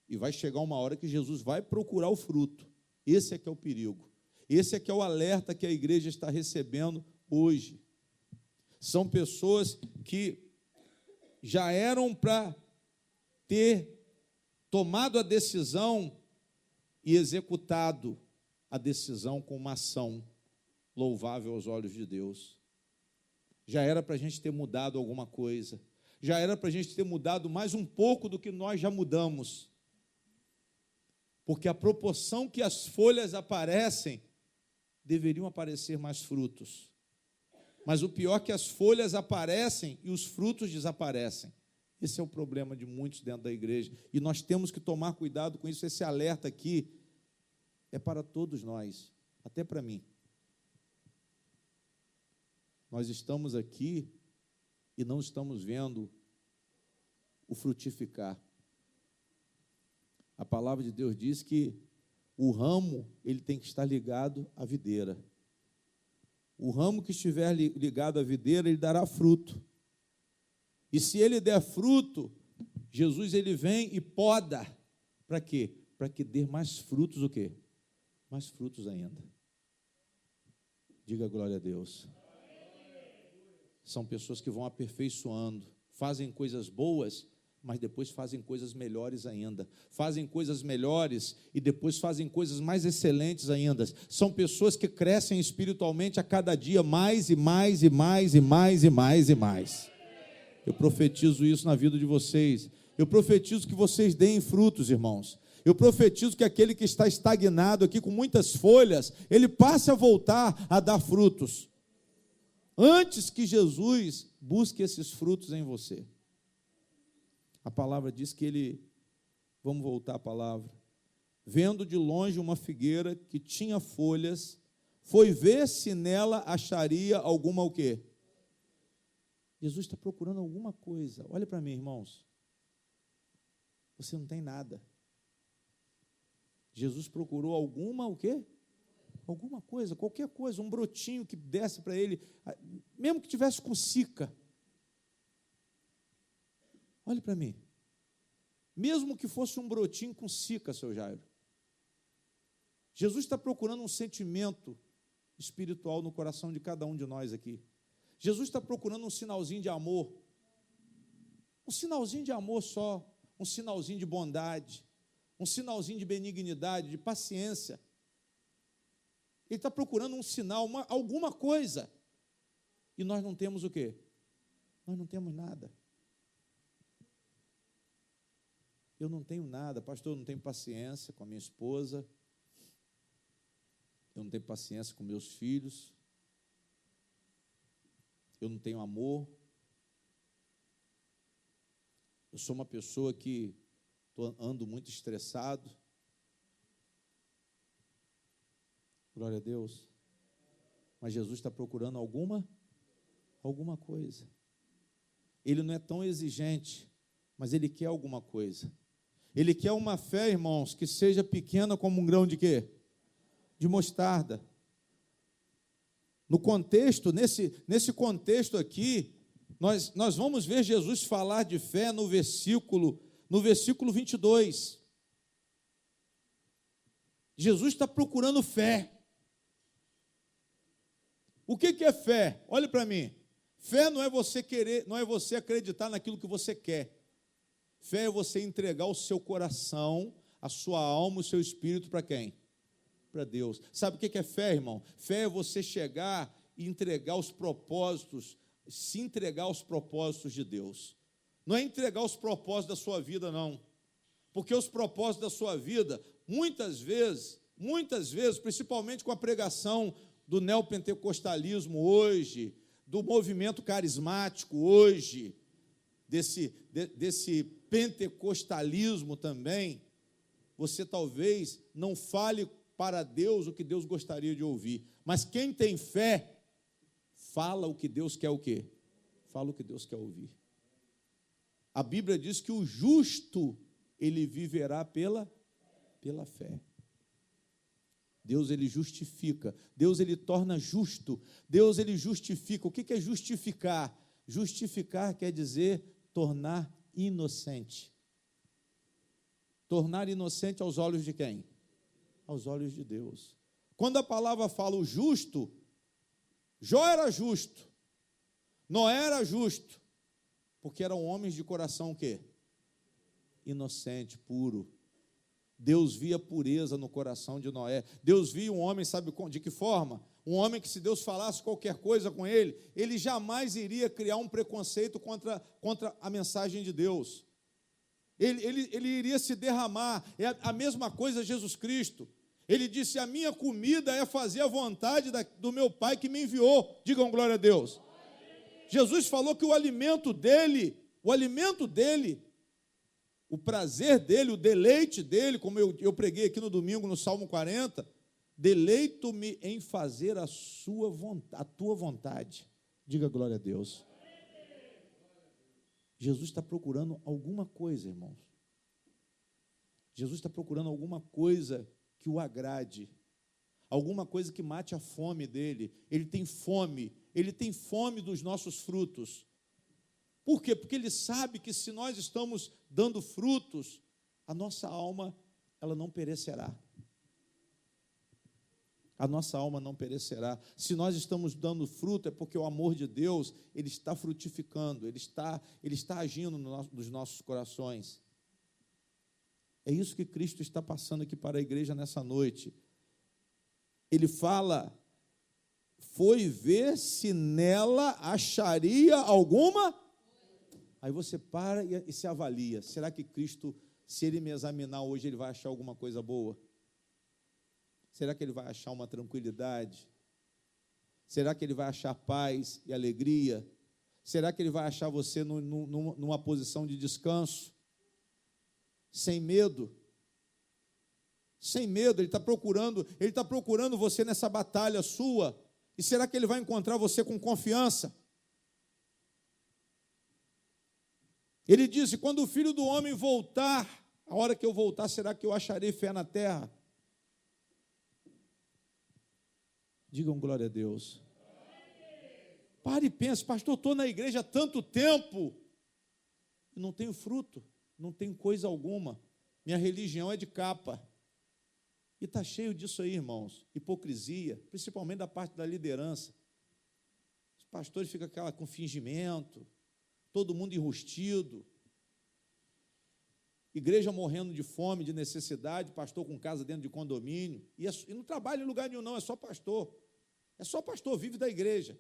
E vai chegar uma hora que Jesus vai procurar o fruto. Esse é que é o perigo. Esse é que é o alerta que a igreja está recebendo hoje. São pessoas que já eram para ter tomado a decisão e executado a decisão com uma ação louvável aos olhos de Deus. Já era para a gente ter mudado alguma coisa. Já era para a gente ter mudado mais um pouco do que nós já mudamos. Porque a proporção que as folhas aparecem, deveriam aparecer mais frutos. Mas o pior é que as folhas aparecem e os frutos desaparecem. Esse é o problema de muitos dentro da igreja. E nós temos que tomar cuidado com isso. Esse alerta aqui é para todos nós, até para mim. Nós estamos aqui e não estamos vendo o frutificar. A palavra de Deus diz que o ramo, ele tem que estar ligado à videira. O ramo que estiver ligado à videira, ele dará fruto. E se ele der fruto, Jesus, ele vem e poda. Para quê? Para que dê mais frutos o quê? Mais frutos ainda. Diga glória a Deus. São pessoas que vão aperfeiçoando, fazem coisas boas, mas depois fazem coisas melhores ainda. Fazem coisas melhores e depois fazem coisas mais excelentes ainda. São pessoas que crescem espiritualmente a cada dia mais e mais e mais e mais e mais e mais. Eu profetizo isso na vida de vocês. Eu profetizo que vocês deem frutos, irmãos. Eu profetizo que aquele que está estagnado aqui com muitas folhas, ele passe a voltar a dar frutos. Antes que Jesus busque esses frutos em você. A palavra diz que ele, vamos voltar à palavra, vendo de longe uma figueira que tinha folhas, foi ver se nela acharia alguma o quê? Jesus está procurando alguma coisa. Olha para mim, irmãos. Você não tem nada. Jesus procurou alguma o quê? Alguma coisa, qualquer coisa, um brotinho que desse para ele, mesmo que tivesse com cica. Olhe para mim. Mesmo que fosse um brotinho com cica, seu Jairo. Jesus está procurando um sentimento espiritual no coração de cada um de nós aqui. Jesus está procurando um sinalzinho de amor. Um sinalzinho de amor só. Um sinalzinho de bondade. Um sinalzinho de benignidade, de paciência. Ele está procurando um sinal, alguma coisa. E nós não temos o quê? Nós não temos nada. Eu não tenho nada, pastor, eu não tenho paciência com a minha esposa. Eu não tenho paciência com meus filhos. Eu não tenho amor. Eu sou uma pessoa que ando muito estressado. Glória a Deus. Mas Jesus está procurando alguma coisa. Ele não é tão exigente, mas ele quer alguma coisa. Ele quer uma fé, irmãos, que seja pequena como um grão de quê? De mostarda. No contexto, nesse contexto aqui, nós vamos ver Jesus falar de fé no versículo 22. Jesus está procurando fé. O que é fé? Olhe para mim. Fé não é você querer, não é você acreditar naquilo que você quer. Fé é você entregar o seu coração, a sua alma, o seu espírito para quem? Para Deus. Sabe o que é fé, irmão? Fé é você chegar e entregar os propósitos, se entregar aos propósitos de Deus. Não é entregar os propósitos da sua vida, não. Porque os propósitos da sua vida, muitas vezes, principalmente com a pregação do neopentecostalismo hoje, do movimento carismático hoje, desse pentecostalismo também, você talvez não fale para Deus o que Deus gostaria de ouvir. Mas quem tem fé, fala o que Deus quer o quê? Fala o que Deus quer ouvir. A Bíblia diz que o justo, ele viverá pela fé. Deus, ele justifica. Deus, ele torna justo. Deus, ele justifica. O que é justificar? Justificar quer dizer tornar inocente. Tornar inocente aos olhos de quem? Aos olhos de Deus. Quando a palavra fala o justo, Jó era justo, Noé era justo, porque eram homens de coração o quê? Inocente, puro. Deus via pureza no coração de Noé. Deus via um homem, sabe de que forma? Um homem que, se Deus falasse qualquer coisa com ele, ele jamais iria criar um preconceito contra a mensagem de Deus. Ele iria se derramar. É a mesma coisa Jesus Cristo. Ele disse: a minha comida é fazer a vontade do meu Pai que me enviou. Digam glória a Deus. Jesus falou que o alimento dele, o prazer dele, o deleite dele, como eu preguei aqui no domingo, no Salmo 40, deleito-me em fazer a tua vontade. Diga glória a Deus. Jesus está procurando alguma coisa, irmãos. Jesus está procurando alguma coisa que o agrade, alguma coisa que mate a fome dele. Ele tem fome dos nossos frutos. Por quê? Porque ele sabe que se nós estamos dando frutos, a nossa alma, ela não perecerá. a nossa alma não perecerá. Se nós estamos dando fruto, é porque o amor de Deus, ele está frutificando, ele está agindo nos nossos corações. É isso que Cristo está passando aqui para a igreja nessa noite. Ele fala, foi ver se nela acharia alguma. Aí você para e se avalia. Será que Cristo, se Ele me examinar hoje, Ele vai achar alguma coisa boa? Será que Ele vai achar uma tranquilidade? Será que Ele vai achar paz e alegria? Será que Ele vai achar você numa posição de descanso? Sem medo? Sem medo, Ele está procurando você nessa batalha sua. E será que Ele vai encontrar você com confiança? Ele disse, quando o Filho do Homem voltar, a hora que eu voltar, será que eu acharei fé na terra? Digam glória a Deus. Pare e pense, pastor, estou na igreja há tanto tempo, e não tenho fruto, não tenho coisa alguma, minha religião é de capa. E está cheio disso aí, irmãos, hipocrisia, principalmente da parte da liderança. Os pastores ficam com fingimento, todo mundo enrustido, igreja morrendo de fome, de necessidade, pastor com casa dentro de condomínio, e não trabalha em lugar nenhum não, é só pastor, vive da igreja,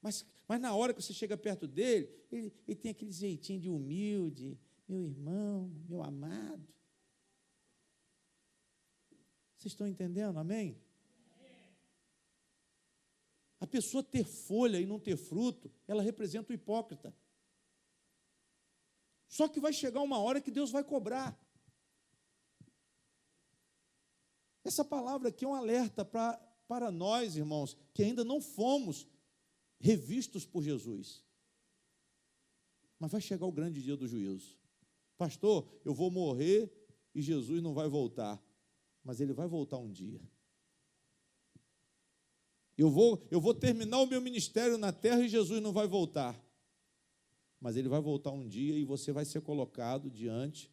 mas na hora que você chega perto dele, ele tem aquele jeitinho de humilde, meu irmão, meu amado. Vocês estão entendendo, amém? A pessoa ter folha e não ter fruto, ela representa o hipócrita. Só que vai chegar uma hora que Deus vai cobrar. Essa palavra aqui é um alerta para nós, irmãos, que ainda não fomos revistos por Jesus. Mas vai chegar o grande dia do juízo. Pastor, eu vou morrer e Jesus não vai voltar. Mas Ele vai voltar um dia. Eu vou terminar o meu ministério na terra e Jesus não vai voltar. Mas Ele vai voltar um dia e você vai ser colocado diante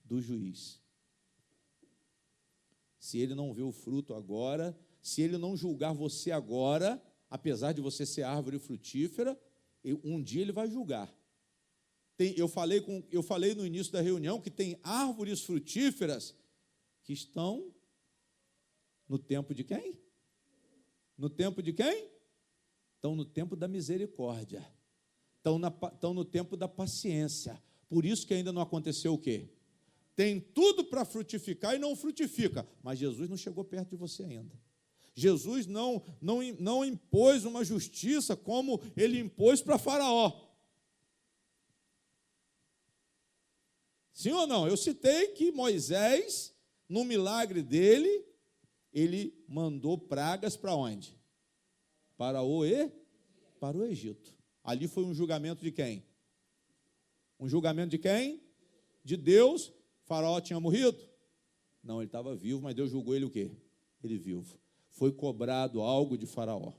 do juiz. Se Ele não vê o fruto agora, se Ele não julgar você agora, apesar de você ser árvore frutífera, um dia Ele vai julgar. Eu falei no início da reunião que tem árvores frutíferas que estão no tempo de quem? No tempo de quem? Estão no tempo da misericórdia. Estão no tempo da paciência. Por isso que ainda não aconteceu o quê? Tem tudo para frutificar e não frutifica. Mas Jesus não chegou perto de você ainda. Jesus não impôs uma justiça como Ele impôs para Faraó. Sim ou não? Eu citei que Moisés, no milagre dele, ele mandou pragas para onde? Para o Egito. Ali foi um julgamento de quem? Um julgamento de quem? De Deus. Faraó tinha morrido? Não, ele estava vivo, mas Deus julgou ele o quê? Ele vivo. Foi cobrado algo de Faraó.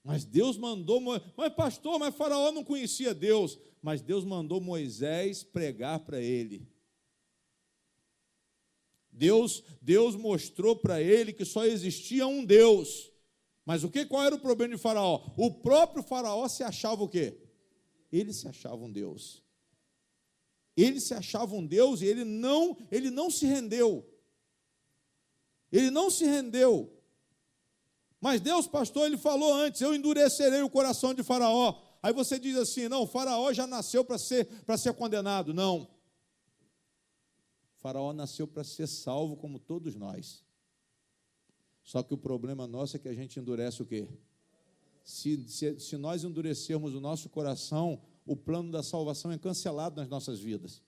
Mas Deus mandou, mas pastor, mas Faraó não conhecia Deus. Mas Deus mandou Moisés pregar para ele. Deus mostrou para ele que só existia um Deus. Mas qual era o problema de Faraó? O próprio Faraó se achava o quê? Ele se achava um Deus. Ele se achava um Deus e ele não se rendeu. Ele não se rendeu. Mas Deus, pastor, Ele falou antes, eu endurecerei o coração de Faraó. Aí você diz assim, não, Faraó já nasceu para ser condenado. Não. Faraó nasceu para ser salvo como todos nós. Só que o problema nosso é que a gente endurece o quê? Se nós endurecermos o nosso coração, o plano da salvação é cancelado nas nossas vidas.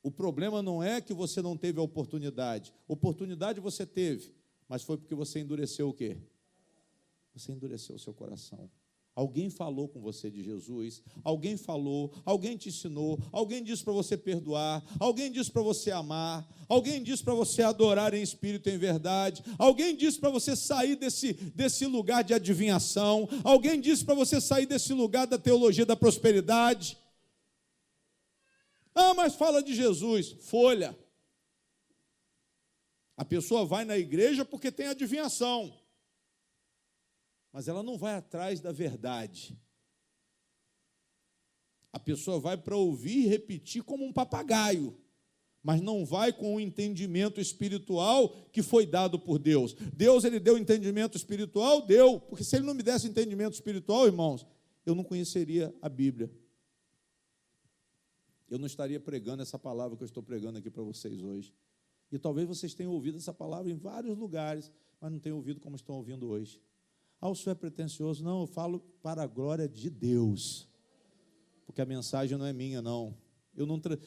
O problema não é que você não teve a oportunidade. Oportunidade você teve, mas foi porque você endureceu o quê? Você endureceu o seu coração. Alguém falou com você de Jesus, alguém falou, alguém te ensinou, alguém disse para você perdoar, alguém disse para você amar, alguém disse para você adorar em espírito e em verdade, alguém disse para você sair desse lugar de adivinhação, alguém disse para você sair desse lugar da teologia da prosperidade. Ah, mas fala de Jesus, folha. A pessoa vai na igreja porque tem adivinhação, mas ela não vai atrás da verdade. A pessoa vai para ouvir e repetir como um papagaio, mas não vai com o entendimento espiritual que foi dado por Deus. Deus, ele deu entendimento espiritual? Deu, porque se ele não me desse entendimento espiritual, irmãos, eu não conheceria a Bíblia. Eu não estaria pregando essa palavra que eu estou pregando aqui para vocês hoje. E talvez vocês tenham ouvido essa palavra em vários lugares, mas não tenham ouvido como estão ouvindo hoje. Ah, o senhor é pretensioso? Não, eu falo para a glória de Deus, porque a mensagem não é minha, não.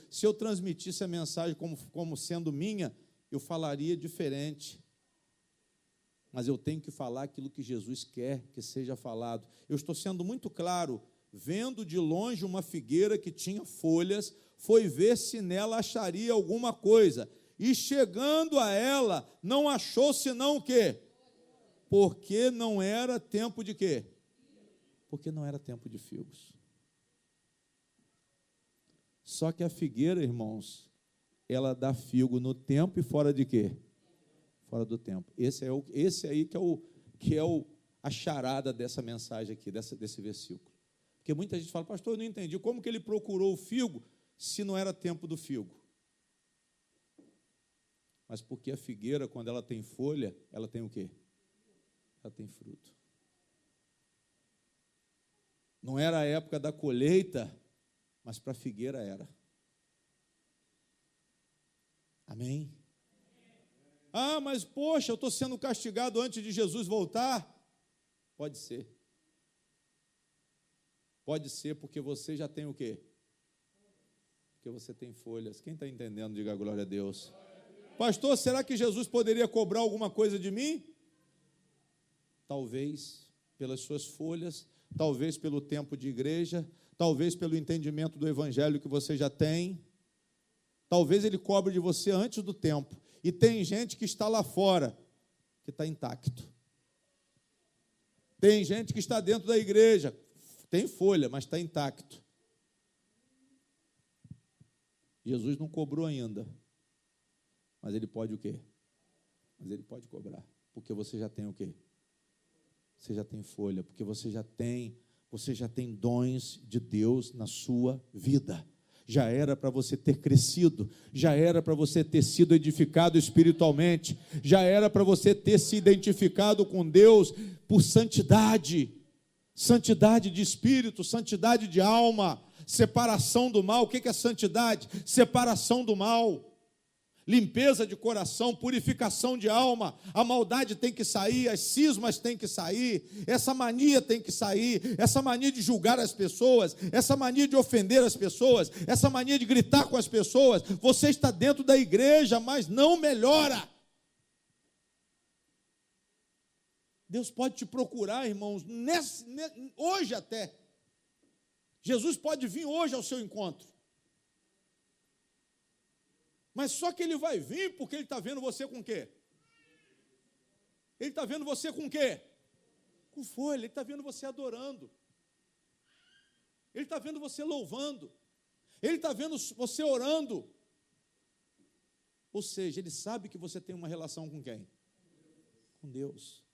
Se eu transmitisse a mensagem como sendo minha, eu falaria diferente. Mas eu tenho que falar aquilo que Jesus quer que seja falado. Eu estou sendo muito claro. Vendo de longe uma figueira que tinha folhas, foi ver se nela acharia alguma coisa. E chegando a ela, não achou senão o quê? Porque não era tempo de quê? Porque não era tempo de figos. Só que a figueira, irmãos, ela dá figo no tempo e fora de quê? Fora do tempo. Esse aí que é a charada dessa mensagem aqui, desse versículo. Porque muita gente fala, pastor, eu não entendi, como que ele procurou o figo se não era tempo do figo? Mas porque a figueira, quando ela tem folha, ela tem o quê? Ela tem fruto. Não era a época da colheita, mas para a figueira era. Amém? Ah, mas poxa, eu estou sendo castigado antes de Jesus voltar? Pode ser. Pode ser porque você já tem o quê? Porque você tem folhas. Quem está entendendo, diga glória a Deus. Pastor, será que Jesus poderia cobrar alguma coisa de mim? Talvez pelas suas folhas, talvez pelo tempo de igreja, talvez pelo entendimento do evangelho que você já tem. Talvez ele cobre de você antes do tempo. E tem gente que está lá fora, que está intacto. Tem gente que está dentro da igreja, tem folha, mas está intacto. Jesus não cobrou ainda. Mas ele pode o quê? Mas ele pode cobrar. Porque você já tem o quê? Você já tem folha. Porque você já tem dons de Deus na sua vida. Já era para você ter crescido, já era para você ter sido edificado espiritualmente, já era para você ter se identificado com Deus por santidade, santidade de espírito, santidade de alma, separação do mal. O que é santidade? Separação do mal, limpeza de coração, purificação de alma. A maldade tem que sair, as cismas têm que sair, essa mania tem que sair, essa mania de julgar as pessoas, essa mania de ofender as pessoas, essa mania de gritar com as pessoas. Você está dentro da igreja, mas não melhora. Deus pode te procurar, irmãos, hoje até. Jesus pode vir hoje ao seu encontro. Mas só que ele vai vir porque ele está vendo você com o quê? Ele está vendo você com o quê? Com folha. Ele está vendo você adorando. Ele está vendo você louvando. Ele está vendo você orando. Ou seja, ele sabe que você tem uma relação com quem? Com Deus.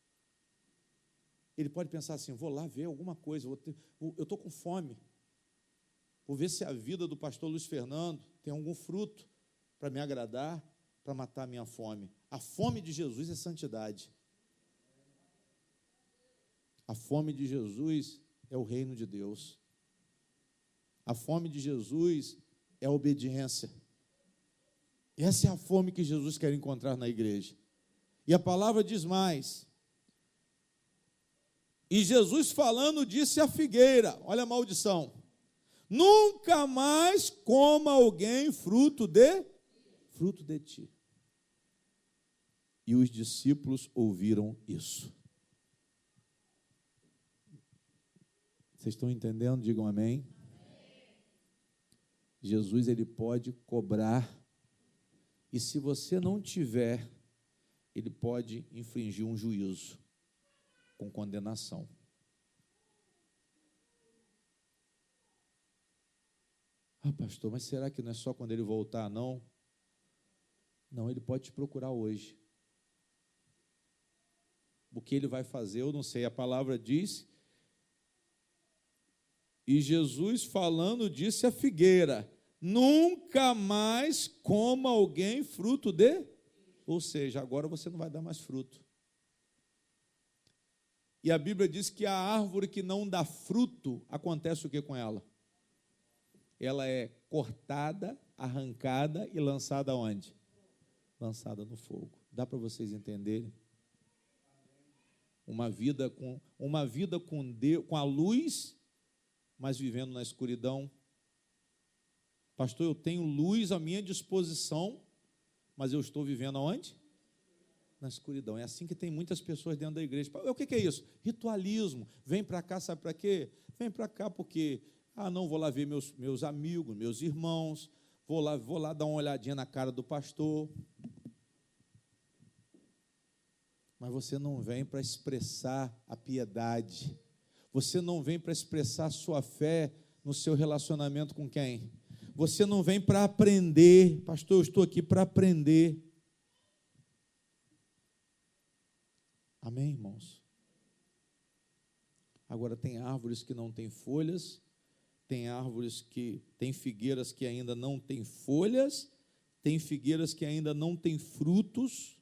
Ele pode pensar assim, vou lá ver alguma coisa, eu estou com fome. Vou ver se a vida do pastor Luiz Fernando tem algum fruto para me agradar, para matar a minha fome. A fome de Jesus é santidade. A fome de Jesus é o reino de Deus. A fome de Jesus é a obediência. Essa é a fome que Jesus quer encontrar na igreja. E a palavra diz mais. E Jesus falando disse à figueira, olha a maldição, nunca mais coma alguém fruto de ti. E os discípulos ouviram isso. Vocês estão entendendo? Digam amém. Jesus, ele pode cobrar, e se você não tiver, ele pode infringir um juízo com condenação. Ah, pastor, mas será que não é só quando ele voltar, não? Não, ele pode te procurar hoje. O que ele vai fazer, eu não sei. A palavra diz, e Jesus falando disse à figueira, nunca mais coma alguém fruto de... Ou seja, agora você não vai dar mais fruto. E a Bíblia diz que a árvore que não dá fruto, acontece o que com ela? Ela é cortada, arrancada e lançada aonde? Lançada no fogo. Dá para vocês entenderem? Uma vida com Deus, com a luz, mas vivendo na escuridão. Pastor, eu tenho luz à minha disposição, mas eu estou vivendo aonde? Na escuridão. É assim que tem muitas pessoas dentro da igreja. O que é isso? Ritualismo. Vem para cá, sabe para quê? Vem para cá porque, não, vou lá ver meus amigos, meus irmãos, vou lá dar uma olhadinha na cara do pastor. Mas você não vem para expressar a piedade. Você não vem para expressar a sua fé no seu relacionamento com quem? Você não vem para aprender. Pastor, eu estou aqui para aprender. Amém, irmãos? Agora, tem árvores que não têm folhas, tem figueiras que ainda não têm folhas, tem figueiras que ainda não têm frutos,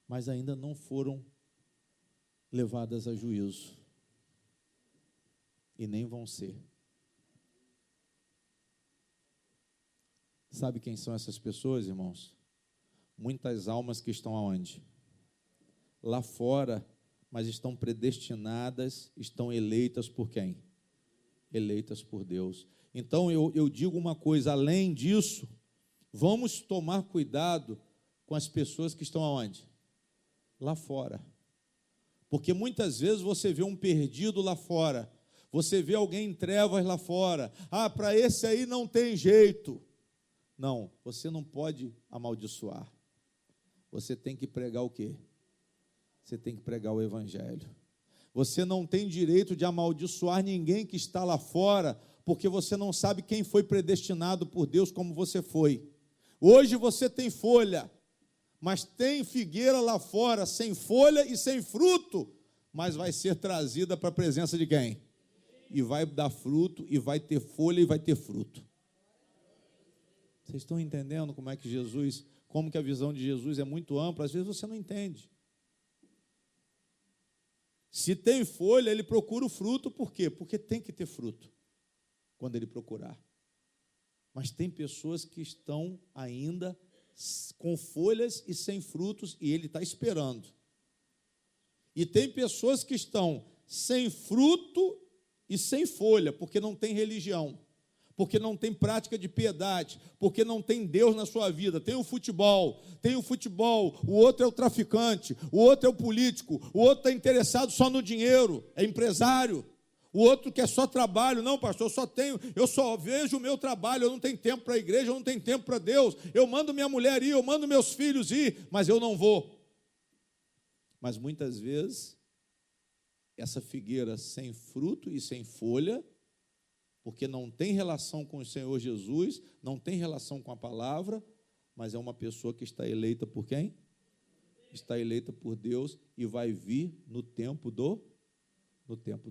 mas ainda não foram levadas a juízo. E nem vão ser. Sabe quem são essas pessoas, irmãos? Muitas almas que estão aonde? Lá fora, mas estão predestinadas, estão eleitas por quem? Eleitas por Deus. Então, eu digo uma coisa, além disso, vamos tomar cuidado com as pessoas que estão aonde? Lá fora. Porque muitas vezes você vê um perdido lá fora, você vê alguém em trevas lá fora, para esse aí não tem jeito. Não, você não pode amaldiçoar. Você tem que pregar o quê? Você tem que pregar o evangelho. Você não tem direito de amaldiçoar ninguém que está lá fora, porque você não sabe quem foi predestinado por Deus como você foi. Hoje você tem folha, mas tem figueira lá fora, sem folha e sem fruto, mas vai ser trazida para a presença de quem? E vai dar fruto, e vai ter folha, e vai ter fruto. Vocês estão entendendo como que a visão de Jesus é muito ampla? Às vezes você não entende. Se tem folha, ele procura o fruto, por quê? Porque tem que ter fruto, quando ele procurar. Mas tem pessoas que estão ainda com folhas e sem frutos, e ele está esperando. E tem pessoas que estão sem fruto e sem folha, porque não tem religião, porque não tem prática de piedade, porque não tem Deus na sua vida. Tem o futebol, o outro é o traficante, o outro é o político, o outro está interessado só no dinheiro, é empresário, o outro quer só trabalho. Não, pastor, eu só vejo o meu trabalho, eu não tenho tempo para a igreja, eu não tenho tempo para Deus, eu mando minha mulher ir, eu mando meus filhos ir, mas eu não vou. Mas muitas vezes, essa figueira sem fruto e sem folha, porque não tem relação com o Senhor Jesus, não tem relação com a palavra, mas é uma pessoa que está eleita por quem? Está eleita por Deus e vai vir no tempo do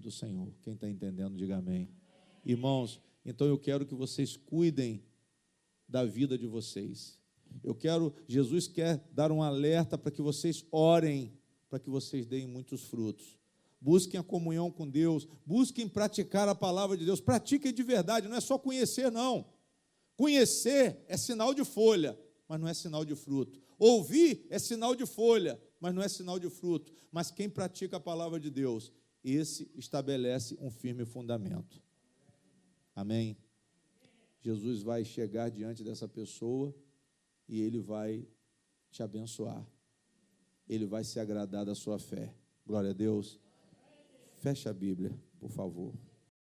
Senhor. Quem está entendendo, diga amém. Irmãos, então eu quero que vocês cuidem da vida de vocês. Jesus quer dar um alerta para que vocês orem, para que vocês deem muitos frutos. Busquem a comunhão com Deus, busquem praticar a palavra de Deus, pratiquem de verdade, não é só conhecer, não. Conhecer é sinal de folha, mas não é sinal de fruto. Ouvir é sinal de folha, mas não é sinal de fruto. Mas quem pratica a palavra de Deus, esse estabelece um firme fundamento. Amém? Jesus vai chegar diante dessa pessoa e ele vai te abençoar. Ele vai se agradar da sua fé. Glória a Deus. Feche a Bíblia, por favor.